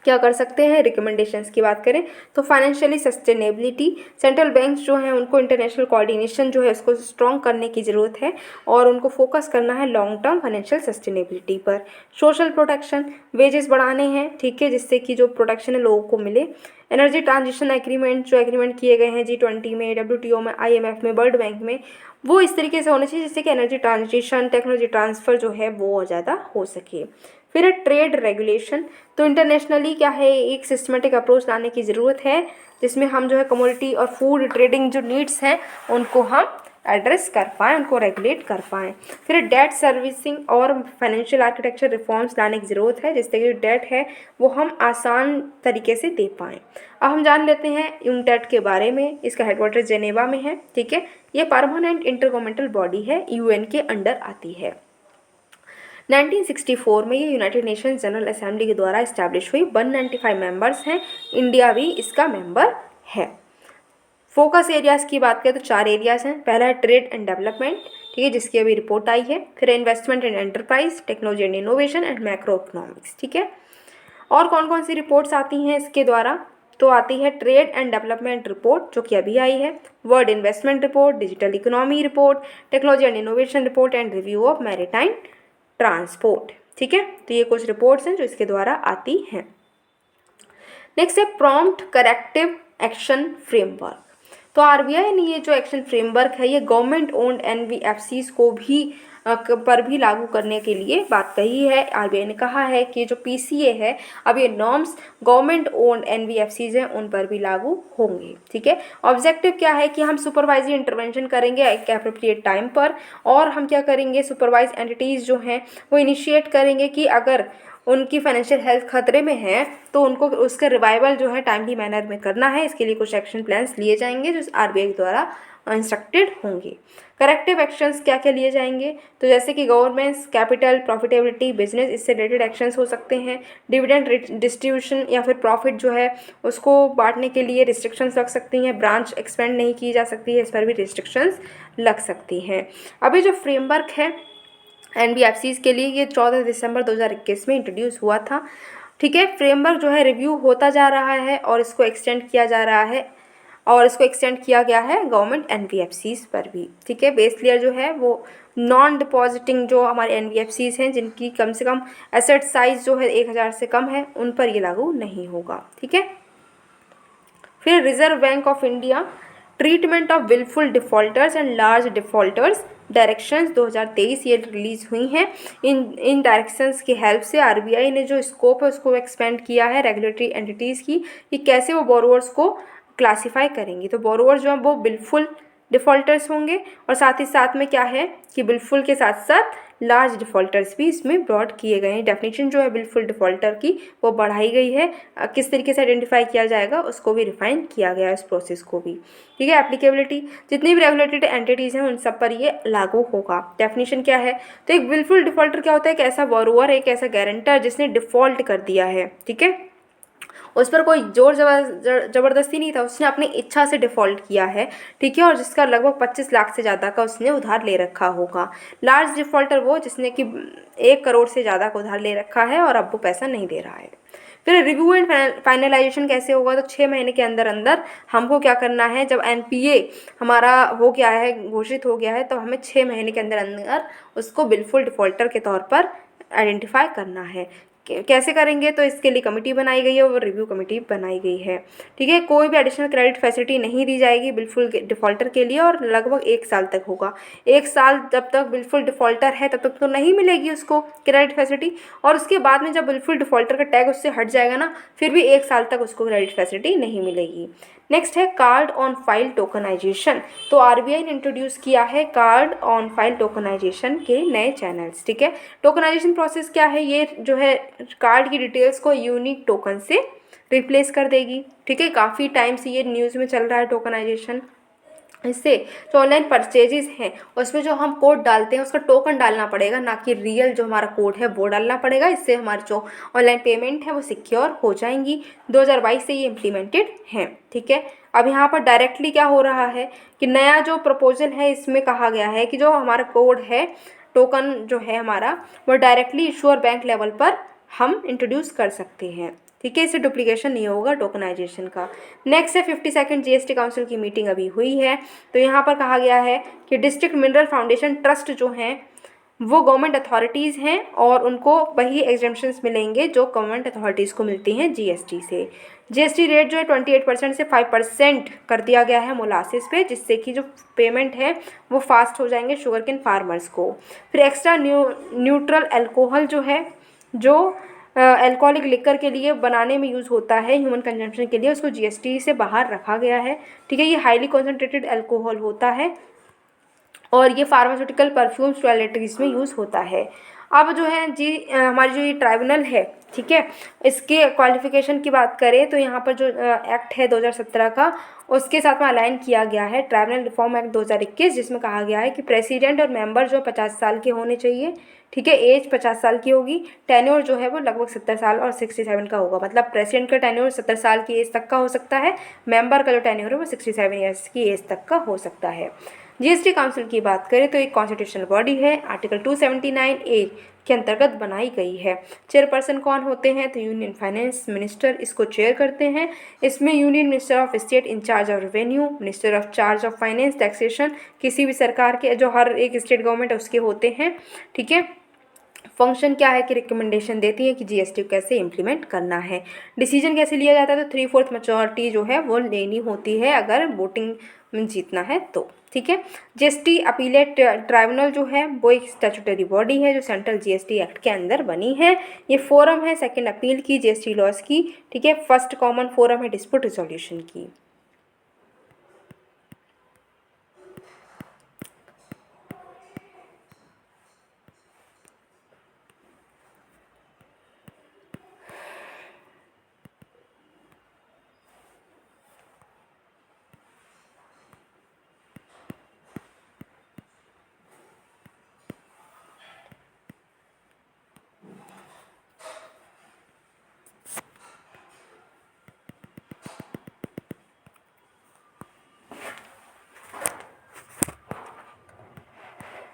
क्या कर सकते हैं, रिकमेंडेशंस की बात करें तो फाइनेंशियली सस्टेनेबिलिटी, सेंट्रल बैंक्स जो हैं उनको इंटरनेशनल कोऑर्डिनेशन जो है उसको स्ट्रॉन्ग करने की ज़रूरत है और उनको फोकस करना है लॉन्ग टर्म फाइनेंशियल सस्टेनेबिलिटी पर। सोशल प्रोटेक्शन, वेजेस बढ़ाने हैं, ठीक है, जिससे कि जो प्रोटेक्शन है लोगों को मिले। एनर्जी ट्रांजिशन एग्रीमेंट, जो एग्रीमेंट किए गए हैं G20 में, WTO में, IMF में, वर्ल्ड बैंक में, वो इस तरीके से होने चाहिए जिससे कि एनर्जी ट्रांजिशन, टेक्नोलॉजी ट्रांसफ़र जो है वो और ज़्यादा हो सके। फिर है ट्रेड रेगुलेशन, तो इंटरनेशनली क्या है, एक सिस्टमेटिक अप्रोच लाने की ज़रूरत है जिसमें हम जो है कमोडिटी और फूड ट्रेडिंग जो नीड्स हैं उनको हम एड्रेस कर पाएँ, उनको रेगुलेट कर पाएँ। फिर डेट सर्विसिंग और फाइनेंशियल आर्किटेक्चर रिफॉर्म्स लाने की ज़रूरत है जिससे कि जो डेट है वो हम आसान तरीके से दे पाएँ। अब हम जान लेते हैं यूनटेट के बारे में। इसका हेडक्वार्टर जेनेवा में है। ठीक है, ये परमानेंट इंटरगवर्नमेंटल बॉडी है, UN के अंडर आती है। 1964 में ये यूनाइटेड नेशंस जनरल असेंबली के द्वारा इस्टेब्लिश हुई। 195 मेंबर्स हैं, इंडिया भी इसका मेंबर है। फोकस एरियाज़ की बात करें तो 4 एरियाज़ हैं। पहला है ट्रेड एंड डेवलपमेंट, ठीक है, जिसकी अभी रिपोर्ट आई है। फिर investment and enterprise, technology and innovation and macro economics. ठीक है, और कौन कौन सी रिपोर्ट्स आती हैं इसके द्वारा, तो आती है ट्रेड एंड डेवलपमेंट रिपोर्ट जो कि अभी आई है, world investment report, digital economy report, technology and innovation report and review of maritime transport. ठीक है, तो ये कुछ रिपोर्ट्स हैं जो इसके द्वारा आती हैं। नेक्स्ट है प्रॉम्प्ट करेक्टिव एक्शन फ्रेमवर्क। तो RBI ने ये जो एक्शन फ्रेमवर्क है ये गवर्नमेंट ओन्ड NBFCs को भी पर भी लागू करने के लिए बात कही है। RBI ने कहा है कि जो PCA है, अब ये नॉर्म्स गवर्नमेंट ओन्ड NBFCs हैं उन पर भी लागू होंगे। ठीक है, ऑब्जेक्टिव क्या है कि हम सुपरवाइजरी इंटरवेंशन करेंगे एक एप्रोप्रिएट टाइम पर, और हम क्या करेंगे, सुपरवाइज एंटिटीज़ जो हैं वो इनिशिएट करेंगे कि अगर उनकी फाइनेंशियल हेल्थ खतरे में है तो उनको उसका रिवाइवल जो है टाइमली मैनर में करना है। इसके लिए कुछ एक्शन प्लान्स लिए जाएंगे जो RBI द्वारा इंस्ट्रक्टेड होंगे। करेक्टिव एक्शंस क्या क्या लिए जाएंगे, तो जैसे कि गवर्नमेंट्स, कैपिटल, प्रॉफिटेबिलिटी, बिजनेस, इससे रिलेटेड एक्शंस हो सकते हैं। डिविडेंड डिस्ट्रीब्यूशन या फिर प्रॉफिट जो है उसको बांटने के लिए रिस्ट्रिक्शंस लग सकती हैं। ब्रांच एक्सपेंड नहीं की जा सकती है, इस पर भी रिस्ट्रिक्शंस लग सकती हैं। अभी जो फ्रेमवर्क है NBFCs के लिए ये 14 दिसंबर 2021 में इंट्रोड्यूस हुआ था। ठीक है, फ्रेमवर्क जो है रिव्यू होता जा रहा है और इसको एक्सटेंड किया जा रहा है, और इसको एक्सटेंड किया गया है गवर्नमेंट NBFCs पर भी। ठीक है, बेस लेयर जो है वो नॉन डिपॉजिटिंग जो हमारे NBFCs हैं जिनकी कम से कम एसेट साइज जो है 1000 से कम है उन पर ये लागू नहीं होगा। ठीक है, फिर Reserve Bank of India treatment of wilful defaulters and large defaulters directions 2023 ये रिलीज़ हुई हैं। इन डायरेक्शंस की हेल्प से आरबीआई ने जो स्कोप है उसको एक्सपेंड किया है रेगुलेटरी एंटिटीज़ की, कि कैसे वो बोरोवर्स को क्लासीफाई करेंगी। तो बोरोवर्स जो हैं वो बिलफुल डिफ़ॉल्टर्स होंगे, और साथ ही साथ में क्या है कि बिलफुल के साथ साथ लार्ज डिफ़ॉल्टर्स भी इसमें ब्रॉड किए गए हैं। डेफिनेशन जो है बिलफुल डिफ़ॉल्टर की वो बढ़ाई गई है। किस तरीके से आइडेंटिफाई किया जाएगा उसको भी रिफाइन किया गया है, इस प्रोसेस को भी। ठीक है, एप्लीकेबिलिटी जितनी भी रेगुलेटेड एंटिटीज़ हैं उन सब पर ये लागू होगा। डेफिनेशन क्या है, तो एक बिलफुल डिफ़ॉल्टर क्या होता है, एक ऐसा बोरोवर, एक ऐसा गारंटर जिसने डिफ़ॉल्ट कर दिया है, ठीक है, उस पर कोई जोर जबरदस्ती नहीं था, उसने अपनी इच्छा से डिफ़ॉल्ट किया है, ठीक है, और जिसका लगभग 25 लाख से ज़्यादा का उसने उधार ले रखा होगा। लार्ज डिफ़ॉल्टर वो जिसने कि 1 करोड़ से ज़्यादा का उधार ले रखा है और अब वो पैसा नहीं दे रहा है। फिर रिव्यू एंड फाइनलाइजेशन कैसे होगा, तो 6 महीने के अंदर अंदर हमको क्या करना है, जब एनपीए हमारा हो गया है, घोषित हो गया है, तो हमें 6 महीने के अंदर अंदर उसको बिलफुल डिफ़ॉल्टर के तौर पर आइडेंटिफाई करना है। कैसे करेंगे, तो इसके लिए कमेटी बनाई गई है और रिव्यू कमेटी बनाई गई है। ठीक है, कोई भी एडिशनल क्रेडिट फैसिलिटी नहीं दी जाएगी बिलफुल डिफ़ॉल्टर के लिए, और लगभग 1 साल तक होगा। 1 साल जब तक बिलफुल डिफ़ॉल्टर है तब तक तो नहीं मिलेगी उसको क्रेडिट फैसिलिटी, और उसके बाद में जब बिलफुल डिफ़ॉल्टर का टैग उससे हट जाएगा ना, फिर भी 1 साल तक उसको क्रेडिट फैसिलिटी नहीं मिलेगी। नेक्स्ट है कार्ड ऑन फाइल टोकनाइजेशन। तो आरबीआई ने इंट्रोड्यूस किया है कार्ड ऑन फाइल टोकनाइजेशन के नए चैनल्स। ठीक है, टोकनाइजेशन प्रोसेस क्या है, ये जो है कार्ड की डिटेल्स को यूनिक टोकन से रिप्लेस कर देगी। ठीक है, काफ़ी टाइम से ये न्यूज़ में चल रहा है टोकनाइजेशन। इससे जो ऑनलाइन परचेजेस हैं उसमें जो हम कोड डालते हैं उसका टोकन डालना पड़ेगा, ना कि रियल जो हमारा कोड है वो डालना पड़ेगा। इससे हमारी जो ऑनलाइन पेमेंट है वो सिक्योर हो जाएंगी। 2022 से ये इम्प्लीमेंटेड हैं। ठीक है, अब यहाँ पर डायरेक्टली क्या हो रहा है कि नया जो प्रपोजल है इसमें कहा गया है कि जो हमारा कोड है, टोकन जो है हमारा, वो डायरेक्टली इशूअर बैंक लेवल पर हम इंट्रोड्यूस कर सकते हैं। ठीक है, इससे डुप्लीकेशन नहीं होगा टोकनाइजेशन का। नेक्स्ट है 52nd जीएसटी काउंसिल की मीटिंग अभी हुई है। तो यहाँ पर कहा गया है कि डिस्ट्रिक्ट मिनरल फाउंडेशन ट्रस्ट जो हैं वो गवर्नमेंट अथॉरिटीज़ हैं और उनको वही एग्जेम्पशंस मिलेंगे जो गवर्नमेंट अथॉरिटीज़ को मिलती हैं जीएसटी से। जीएसटी रेट जो है 28% से 5% कर दिया गया है मोलासिस पे, जिससे कि जो पेमेंट है वो फास्ट हो जाएंगे शुगर केन फार्मर्स को। फिर एक्स्ट्रा न्यूट्रल अल्कोहल जो है, जो अल्कोहलिक लिकर के लिए बनाने में यूज़ होता है ह्यूमन कंजम्पशन के लिए, उसको जीएसटी से बाहर रखा गया है। ठीक है, ये हाईली कॉन्सेंट्रेटेड अल्कोहल होता है और ये फार्मास्यूटिकल परफ्यूम्स टॉयलेटरीज में यूज़ होता है। अब जो है जी हमारी जो ये ट्राइब्यूनल है, ठीक है, इसके क्वालिफिकेशन की बात करें तो यहाँ पर जो एक्ट है 2017 का, उसके साथ में अलाइन किया गया है ट्राइब्यूनल रिफॉर्म एक्ट 2021, जिसमें कहा गया है कि प्रेसिडेंट और मेंबर जो 50 साल के होने चाहिए। ठीक है, एज 50 साल की होगी, टेन्योर जो है वो लगभग 70 साल और 67 का होगा। मतलब प्रेसिडेंट का टेन्योर 70 साल की एज तक का हो सकता है, मेंबर का जो टेन्योर है वो 67 ईयर्स की एज तक का हो सकता है। जीएसटी काउंसिल की बात करें तो एक कॉन्स्टिट्यूशनल बॉडी है, आर्टिकल 279A के अंतर्गत बनाई गई है। चेयरपर्सन कौन होते हैं, तो यूनियन फाइनेंस मिनिस्टर इसको चेयर करते हैं। इसमें union minister of state in charge of revenue, minister of charge of finance, taxation, किसी भी सरकार के जो हर एक स्टेट गवर्नमेंट है उसके होते हैं। ठीक है, फंक्शन क्या है कि रिकमेंडेशन देती है कि जीएसटी को कैसे इम्प्लीमेंट करना है। डिसीजन कैसे लिया जाता है, तो 3/4 मेजॉरिटी जो है वो लेनी होती है अगर वोटिंग में जीतना है तो। ठीक है, जीएसटी अपीलेट ट्राइब्यूनल जो है वो एक स्टैट्यूटरी बॉडी है जो सेंट्रल जीएसटी एक्ट के अंदर बनी है। ये फोरम है सेकंड अपील की जीएसटी लॉज की। ठीक है, फर्स्ट कॉमन फोरम है डिस्प्यूट रिजोल्यूशन की।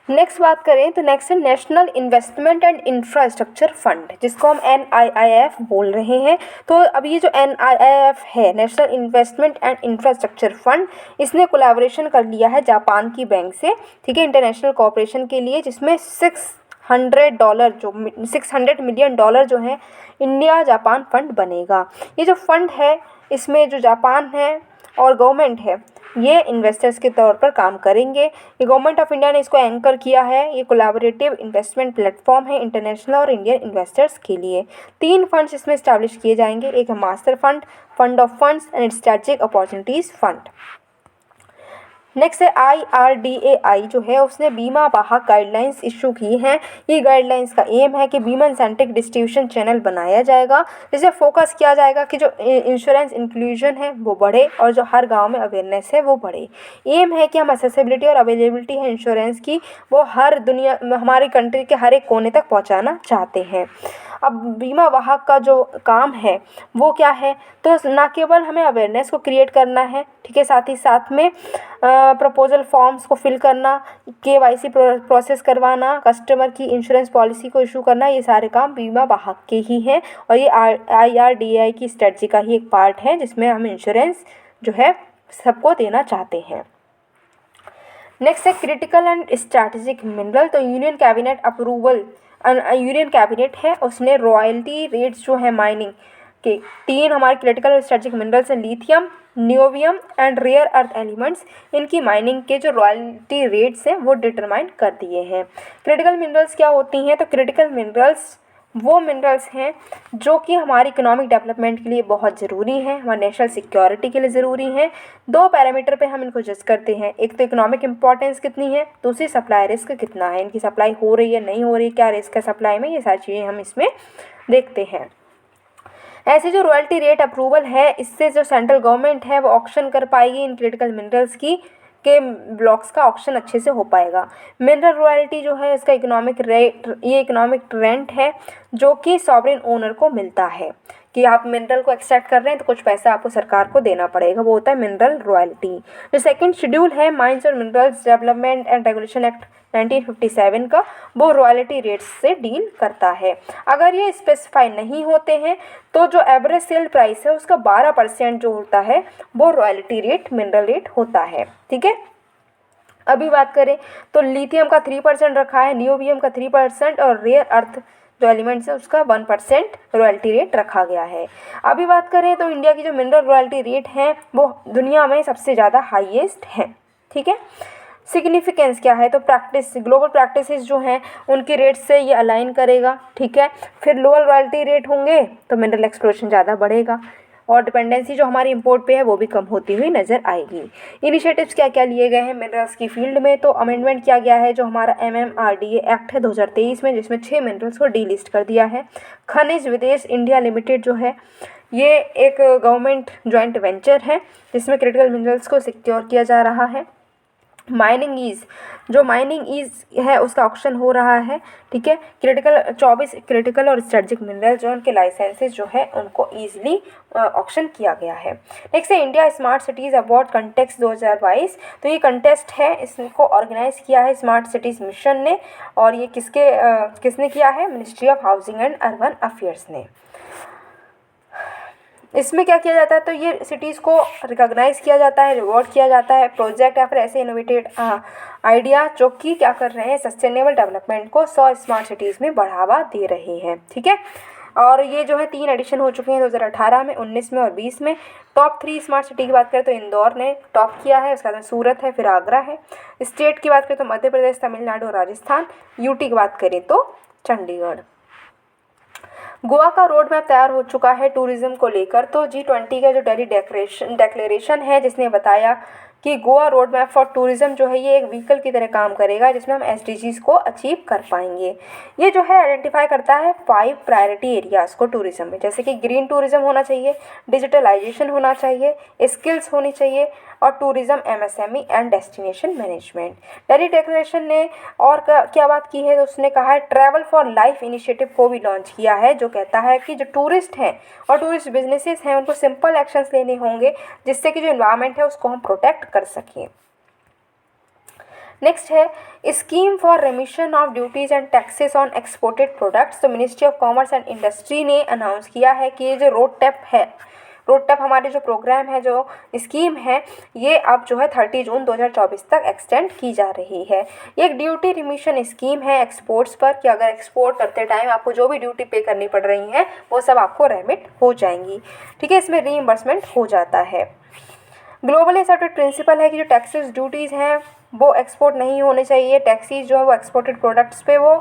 नेक्स्ट बात करें तो नेक्स्ट है national investment and infrastructure fund, जिसको हम NIIF बोल रहे हैं। तो अब ये जो NIIF है, national investment and infrastructure fund, इसने कोलैबोरेशन कर लिया है जापान की बैंक से। ठीक है, इंटरनेशनल कोऑपरेशन के लिए, जिसमें $600 मिलियन जो है इंडिया जापान फंड बनेगा। ये जो फंड है इसमें जो जापान है और गवर्नमेंट है, ये इन्वेस्टर्स के तौर पर काम करेंगे। ये गवर्नमेंट ऑफ इंडिया ने इसको एंकर किया है। ये कोलैबोरेटिव इन्वेस्टमेंट प्लेटफॉर्म है इंटरनेशनल और इंडियन इन्वेस्टर्स के लिए। 3 फंड्स इसमें इस्टेब्लिश किए जाएंगे। एक है master fund, fund of funds and strategic opportunities fund. Next है IRDAI जो है, उसने बीमा वाहक गाइडलाइंस इशू की हैं। ये गाइडलाइंस का एम है कि बीमा सेंट्रिक डिस्ट्रीब्यूशन चैनल बनाया जाएगा, जिसे फोकस किया जाएगा कि जो इंश्योरेंस इंक्लूजन है वो बढ़े और जो हर गांव में अवेयरनेस है वो बढ़े। एम है कि हम एक्सेसिबिलिटी और अवेलेबिलिटी है इंश्योरेंस की, वो हर दुनिया हमारी कंट्री के हर एक कोने तक पहुंचाना चाहते हैं। अब बीमा वाहक का जो काम है वो क्या है, तो ना केवल हमें अवेयरनेस को क्रिएट करना है, ठीक है, साथ ही साथ में प्रपोजल फॉर्म्स को फिल करना, KYC प्रोसेस करवाना, कस्टमर की इंश्योरेंस पॉलिसी को इशू करना, ये सारे काम बीमा वाहक के ही हैं। और ये IRDAI की स्ट्रेटजी का ही एक पार्ट है, जिसमें हम इंश्योरेंस जो है सबको देना चाहते हैं। नेक्स्ट है क्रिटिकल एंड स्ट्रैटेजिक मिनरल। तो union cabinet approval, union cabinet है, उसने रॉयल्टी रेट्स जो है माइनिंग के 3 हमारे क्रिटिकल और स्ट्रैटेजिक मिनरल्स हैं, lithium, niobium and rare earth elements, इनकी माइनिंग के जो रॉयल्टी रेट्स हैं वो डिटरमाइन कर दिए हैं। क्रिटिकल मिनरल्स क्या होती हैं, तो क्रिटिकल मिनरल्स वो मिनरल्स हैं जो कि हमारी इकोनॉमिक डेवलपमेंट के लिए बहुत ज़रूरी हैं, हमारी नेशनल सिक्योरिटी के लिए ज़रूरी हैं। 2 पैरामीटर पे हम इनको जज करते हैं, एक तो इकोनॉमिक इंपॉर्टेंस कितनी है, दूसरी सप्लाई रिस्क कितना है, इनकी सप्लाई हो रही है नहीं हो रही है, क्या रिस्क है सप्लाई में, ये सारी चीज़ें हम इसमें देखते हैं। ऐसे जो रॉयल्टी रेट अप्रूवल है, इससे जो सेंट्रल गवर्नमेंट है वो ऑक्शन कर पाएगी इन क्रिटिकल मिनरल्स की के ब्लॉक्स का ऑक्शन अच्छे से हो पाएगा। मिनरल रॉयल्टी जो है इसका इकोनॉमिक रेट, ये इकोनॉमिक रेंट है जो कि सॉवरेन ओनर को मिलता है कि आप मिनरल को एक्सट्रैक्ट कर रहे हैं तो कुछ पैसा आपको सरकार को देना पड़ेगा, वो होता है मिनरल रॉयल्टी। जो सेकंड शेड्यूल है माइंस और minerals development and regulation act 1957 का, वो रॉयल्टी रेट्स से डील करता है। अगर ये स्पेसिफाई नहीं होते हैं तो जो एवरेज सेल प्राइस है उसका 12% जो होता है वो रॉयल्टी रेट, मिनरल रेट होता है, ठीक है। अभी बात करें तो लिथियम का 3% रखा है, नियोबियम का 3% और रेयर अर्थ जो एलिमेंट्स है उसका 1% रॉयल्टी रेट रखा गया है। अभी बात करें तो इंडिया की जो मिनरल रॉयल्टी रेट है वो दुनिया में सबसे ज़्यादा हाईएस्ट है, ठीक है। सिग्निफिकेंस क्या है, तो प्रैक्टिस, ग्लोबल प्रैक्टिसेस जो हैं उनकी रेट से ये अलाइन करेगा, ठीक है। फिर लोअर रॉयल्टी रेट होंगे तो मिनरल एक्सप्लोरेशन ज़्यादा बढ़ेगा और डिपेंडेंसी जो हमारी इंपोर्ट पे है वो भी कम होती हुई नज़र आएगी। इनिशिएटिव्स क्या क्या लिए गए हैं मिनरल्स की फील्ड में, तो अमेंडमेंट किया गया है जो हमारा MMRDA एक्ट है 2023 में, जिसमें 6 मिनरल्स को डीलिस्ट कर दिया है। खनिज विदेश इंडिया लिमिटेड जो है ये एक गवर्नमेंट जॉइंट वेंचर है जिसमें क्रिटिकल मिनरल्स को सिक्योर किया जा रहा है। माइनिंग ईज, जो माइनिंग ईज है उसका ऑक्शन हो रहा है, ठीक है। 24 क्रिटिकल और स्ट्रेटेजिक मिनरल जो उनके लाइसेंसेस जो है उनको ईजिली ऑक्शन किया गया है। नेक्स्ट है India smart cities award contest 2022। तो ये कंटेस्ट है, इसको ऑर्गेनाइज किया है स्मार्ट सिटीज़ मिशन ने और ये किसने किया है, ministry of housing and urban affairs ने। इसमें क्या किया जाता है, तो ये सिटीज़ को रिकॉग्नाइज़ किया जाता है, रिवॉर्ड किया जाता है प्रोजेक्ट या फिर ऐसे इनोवेटेड आइडिया जो कि क्या कर रहे हैं, सस्टेनेबल डेवलपमेंट को 100 स्मार्ट सिटीज़ में बढ़ावा दे रहे हैं, ठीक है। और ये जो है 3 एडिशन हो चुके हैं 2018 में, 19 में और 20 में। टॉप 3 स्मार्ट सिटी की बात करें तो इंदौर ने टॉप किया है, उसके बाद सूरत है, फिर आगरा है। स्टेट की बात करें तो मध्य प्रदेश, तमिलनाडु और राजस्थान। यूटी की बात करें तो चंडीगढ़। गोवा का रोड मैप तैयार हो चुका है टूरिज्म को लेकर। तो G20 का जो दिल्ली डेक्लेरेशन है जिसने बताया कि Goa road map for tourism जो है ये एक व्हीकल की तरह काम करेगा जिसमें हम SDGs को अचीव कर पाएंगे। ये जो है आइडेंटिफाई करता है 5 प्रायोरिटी एरियाज़ को टूरिज्म में, जैसे कि ग्रीन टूरिज्म होना चाहिए, डिजिटलाइजेशन होना चाहिए, स्किल्स होनी चाहिए और tourism MSME and destination management. Delhi declaration ने और क्या बात की है, तो उसने कहा है ट्रैवल फॉर लाइफ इनिशिएटिव को भी लॉन्च किया है जो कहता है कि जो टूरिस्ट हैं और टूरिस्ट बिजनेसेस हैं उनको सिंपल एक्शंस लेने होंगे जिससे कि जो एनवायरनमेंट है उसको हम प्रोटेक्ट कर सकें। नेक्स्ट है scheme for remission of duties and taxes on exported products. तो ministry of commerce and industry ने अनाउंस किया है कि ये जो रोड टैप है, रोड टैप हमारे जो प्रोग्राम है, जो स्कीम है, ये अब जो है 30 जून 2024 तक एक्सटेंड की जा रही है। ये एक ड्यूटी रिमिशन स्कीम है एक्सपोर्ट्स पर कि अगर एक्सपोर्ट करते टाइम आपको जो भी ड्यूटी पे करनी पड़ रही है वो सब आपको रेमिट हो जाएंगी, ठीक है। इसमें रीइंबर्समेंट हो जाता है। ग्लोबली एक्सेप्टेड प्रिंसिपल है कि जो टैक्सेस ड्यूटीज़ हैं वो एक्सपोर्ट नहीं होने चाहिए, टैक्सीज जो है वो एक्सपोर्टेड प्रोडक्ट्स पे वो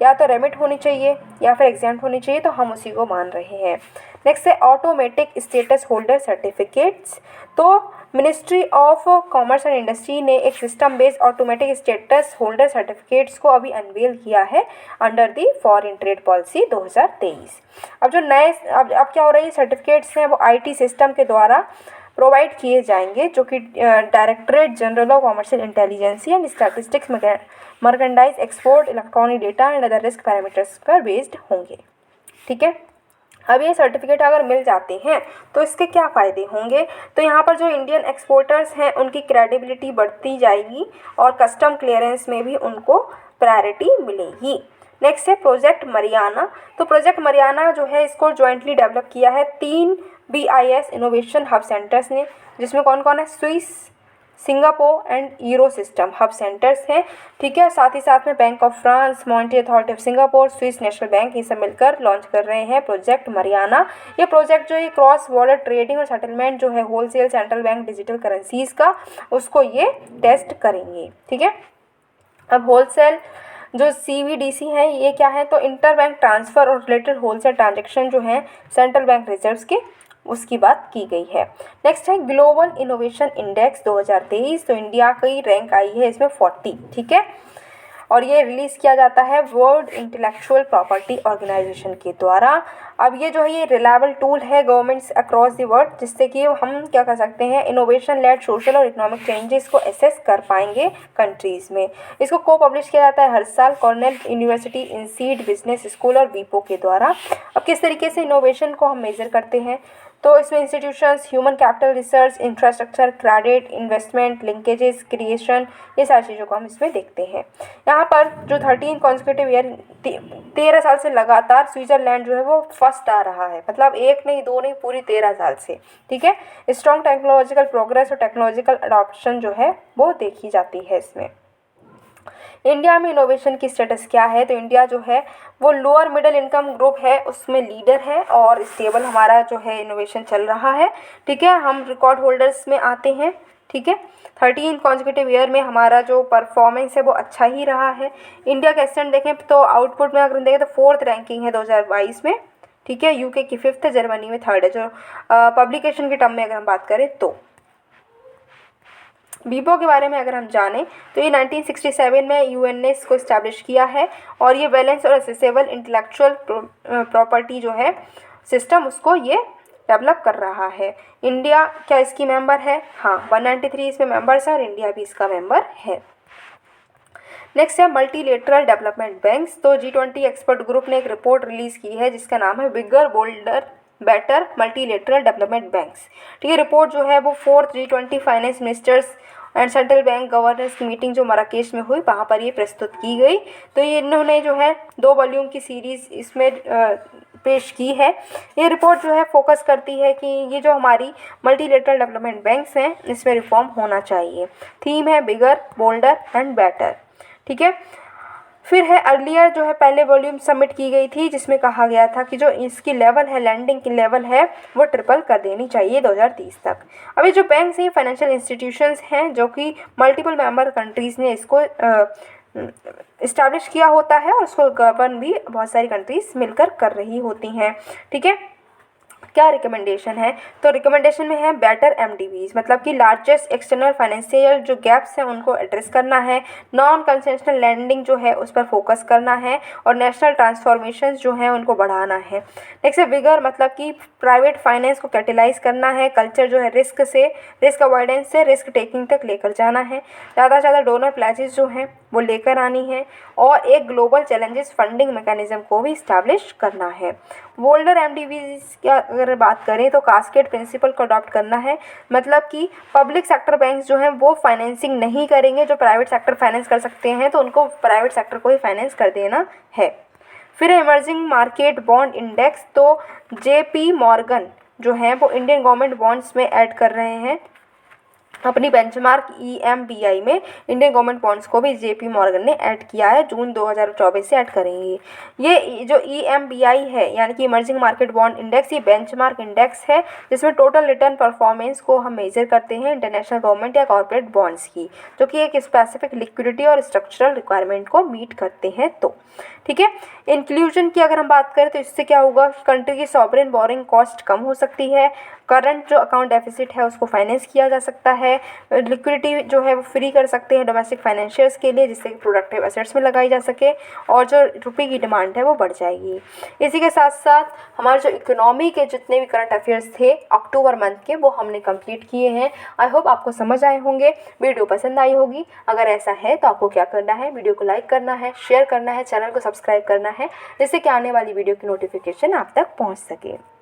या तो रेमिट होनी चाहिए या फिर एग्जाम्प्ट होनी चाहिए, तो हम उसी को मान रहे हैं। नेक्स्ट है ऑटोमेटिक स्टेटस होल्डर सर्टिफिकेट्स। तो ministry of commerce and industry ने एक system based automatic status holder certificates को अभी अनवेल किया है under the foreign trade policy 2023। अब जो नए अब क्या हो रहा है, सर्टिफिकेट्स हैं वो आईटी सिस्टम के द्वारा प्रोवाइड किए जाएंगे, जो कि directorate general of commercial intelligence and statistics merchandise export electronic data and other risk parameters पर बेस्ड होंगे। ठीक है, अब ये सर्टिफिकेट अगर मिल जाते हैं तो इसके क्या फ़ायदे होंगे, तो यहाँ पर जो इंडियन एक्सपोर्टर्स हैं उनकी क्रेडिबिलिटी बढ़ती जाएगी और कस्टम क्लियरेंस में भी उनको प्रायोरिटी मिलेगी। नेक्स्ट है प्रोजेक्ट मरियाना। तो प्रोजेक्ट मरियाना जो है इसको जॉइंटली डेवलप किया है 3 BIS इनोवेशन हब सेंटर्स ने, जिसमें कौन कौन है, Swiss, Singapore and euro system hub centres हैं। ठीक है, साथ ही साथ में bank of France, monetary authority of Singapore, Swiss national bank, ये सब मिलकर लॉन्च कर रहे हैं प्रोजेक्ट मरियाना। ये प्रोजेक्ट जो है क्रॉस बॉर्डर ट्रेडिंग और सेटलमेंट जो है wholesale central bank digital currencies का, उसको ये टेस्ट करेंगे। ठीक है, अब होलसेल जो CBDC है ये क्या है, तो इंटर बैंक ट्रांसफ़र और रिलेटेड होलसेल ट्रांजेक्शन जो हैं सेंट्रल बैंक रिजर्व्स के, उसकी बात की गई है। नेक्स्ट है ग्लोबल इनोवेशन इंडेक्स 2023। तो इंडिया की रैंक आई है इसमें 40। ठीक है, और ये रिलीज़ किया जाता है वर्ल्ड इंटेलेक्चुअल प्रॉपर्टी ऑर्गेनाइजेशन के द्वारा। अब ये जो है ये रिलायबल टूल है गवर्नमेंट्स अक्रॉस द वर्ल्ड, जिससे कि हम क्या कर सकते हैं, इनोवेशन लेड सोशल और इकोनॉमिक चेंजेस को एसेस कर पाएंगे कंट्रीज़ में। इसको को पब्लिश किया जाता है हर साल कॉर्नेल यूनिवर्सिटी, इंसीड, बिजनेस स्कूल और वीपो के द्वारा। अब किस तरीके से इनोवेशन को हम मेज़र करते हैं, तो इसमें institutions, human capital, research, infrastructure, credit, investment, linkages, creation, ये सारी चीज़ों को हम इसमें देखते हैं। यहाँ पर जो 13 कॉन्सिक्यूटिव ईयर 13 साल से लगातार स्विट्ज़रलैंड जो है वो फर्स्ट आ रहा है, मतलब एक नहीं दो नहीं पूरी 13 साल से। ठीक है, स्ट्रॉन्ग टेक्नोलॉजिकल प्रोग्रेस और टेक्नोलॉजिकल अडॉप्शन जो है वो देखी जाती है इसमें। इंडिया में इनोवेशन की स्टेटस क्या है, तो इंडिया जो है वो लोअर मिडिल इनकम ग्रुप है उसमें लीडर है और स्टेबल हमारा जो है इनोवेशन चल रहा है। ठीक है, हम रिकॉर्ड होल्डर्स में आते हैं। ठीक है, 13 कॉन्जिक्यूटिव ईयर में हमारा जो परफॉर्मेंस है वो अच्छा ही रहा है। इंडिया का स्टैंड देखें तो आउटपुट में अगर देखें तो 4th रैंकिंग है 2022 में। ठीक है, यूके की 5th है, जर्मनी में 3rd है। जो पब्लिकेशन के टर्म में अगर हम बात करें तो वीपो के बारे में अगर हम जानें तो ये 1967 में यूएन ने इसको इस्टेब्लिश किया है और ये बैलेंस और एसेसेबल इंटेलेक्चुअल प्रॉपर्टी जो है सिस्टम उसको ये डेवलप कर रहा है। इंडिया क्या इसकी मेंबर है, हाँ 193 इसमें मेंबर्स है और इंडिया भी इसका मेंबर है। नेक्स्ट है मल्टीलेटरल डेवलपमेंट बैंक्स। तो G20 एक्सपर्ट ग्रुप ने एक रिपोर्ट रिलीज़ की है जिसका नाम है bigger, bolder, better multilateral development banks. ठीक है, रिपोर्ट जो है वो 4th G20 finance ministers and central bank governors की मीटिंग जो मराकेश में हुई वहाँ पर ये प्रस्तुत की गई। तो ये इन्होंने जो है 2 वॉल्यूम की सीरीज़ इसमें पेश की है। ये रिपोर्ट जो है फोकस करती है कि ये जो हमारी मल्टीलेटरल डेवलपमेंट बैंक्स हैं इसमें रिफॉर्म होना चाहिए। थीम है बिगर, बोल्डर एंड बेटर। ठीक है, फिर है अर्लियर जो है पहले वॉल्यूम सबमिट की गई थी जिसमें कहा गया था कि जो इसकी लेवल है, लैंडिंग की लेवल है वो ट्रिपल कर देनी चाहिए 2030 तक। अभी जो बैंक्स हैं फाइनेंशियल इंस्टीट्यूशंस हैं जो कि मल्टीपल मेंबर कंट्रीज़ ने इसको इस्टेब्लिश किया होता है और उसको गवर्न भी बहुत सारी कंट्रीज़ मिलकर कर रही होती हैं। ठीक है, क्या रिकमेंडेशन है, तो रिकमेंडेशन में है बेटर MDBs, मतलब कि लार्जेस्ट एक्सटर्नल फाइनेंशियल जो गैप्स हैं उनको एड्रेस करना है, नॉन कंसेशनल लैंडिंग जो है उस पर फोकस करना है और नेशनल ट्रांसफॉर्मेशन जो है उनको बढ़ाना है। नेक्स्ट है विगर, मतलब कि प्राइवेट फाइनेंस को कैटेलाइज करना है, कल्चर जो है रिस्क अवॉइडेंस से रिस्क टेकिंग तक लेकर जाना है, ज़्यादा से ज़्यादा डोनर प्लेजेस जो हैं वो लेकर आनी है और एक ग्लोबल चैलेंजेस फंडिंग मैकेनिज्म को भी इस्टेब्लिश करना है। वोल्डर MDBs की अगर बात करें तो कास्केड प्रिंसिपल को अडॉप्ट करना है, मतलब कि पब्लिक सेक्टर बैंक्स जो हैं वो फाइनेंसिंग नहीं करेंगे, जो प्राइवेट सेक्टर फाइनेंस कर सकते हैं तो उनको प्राइवेट सेक्टर को ही फाइनेंस कर देना है। फिर इमर्जिंग मार्केट बॉन्ड इंडेक्स, तो JP मॉर्गन जो है वो इंडियन गवर्नमेंट बॉन्ड्स में ऐड कर रहे हैं अपनी बेंचमार्क EMBI में इंडियन गवर्नमेंट बॉन्ड्स को भी JP मॉर्गन ने ऐड किया है, जून 2024 से ऐड करेंगे। ये जो EMBI है यानी कि इमर्जिंग मार्केट बॉन्ड इंडेक्स, ये बेंचमार्क इंडेक्स है जिसमें टोटल रिटर्न परफॉर्मेंस को हम मेजर करते हैं इंटरनेशनल गवर्नमेंट या कॉर्पोरेट बॉन्ड्स की, जो कि एक स्पेसिफिक लिक्विडिटी और स्ट्रक्चरल रिक्वायरमेंट को मीट करते हैं। तो ठीक है, इंक्लूजन की अगर हम बात करें तो इससे क्या होगा, कंट्री की सॉवरेन बोरिंग कॉस्ट कम हो सकती है, करंट जो अकाउंट डेफिसिट है उसको फाइनेंस किया जा सकता है, लिक्विडिटी जो है वो फ्री कर सकते हैं डोमेस्टिक फाइनेंशियर्स के लिए, जिससे कि प्रोडक्टिव एसेट्स में लगाई जा सके और जो रुपये की डिमांड है वो बढ़ जाएगी। इसी के साथ साथ हमारे जो इकोनॉमी के जितने भी करंट अफेयर्स थे अक्टूबर मंथ के, वो हमने कंप्लीट किए हैं। आई होप आपको समझ आए होंगे, वीडियो पसंद आई होगी। अगर ऐसा है तो आपको क्या करना है, वीडियो को लाइक करना है, शेयर करना है, चैनल को सब्सक्राइब करना है, जिससे कि आने वाली वीडियो की नोटिफिकेशन आप तक पहुँच सके।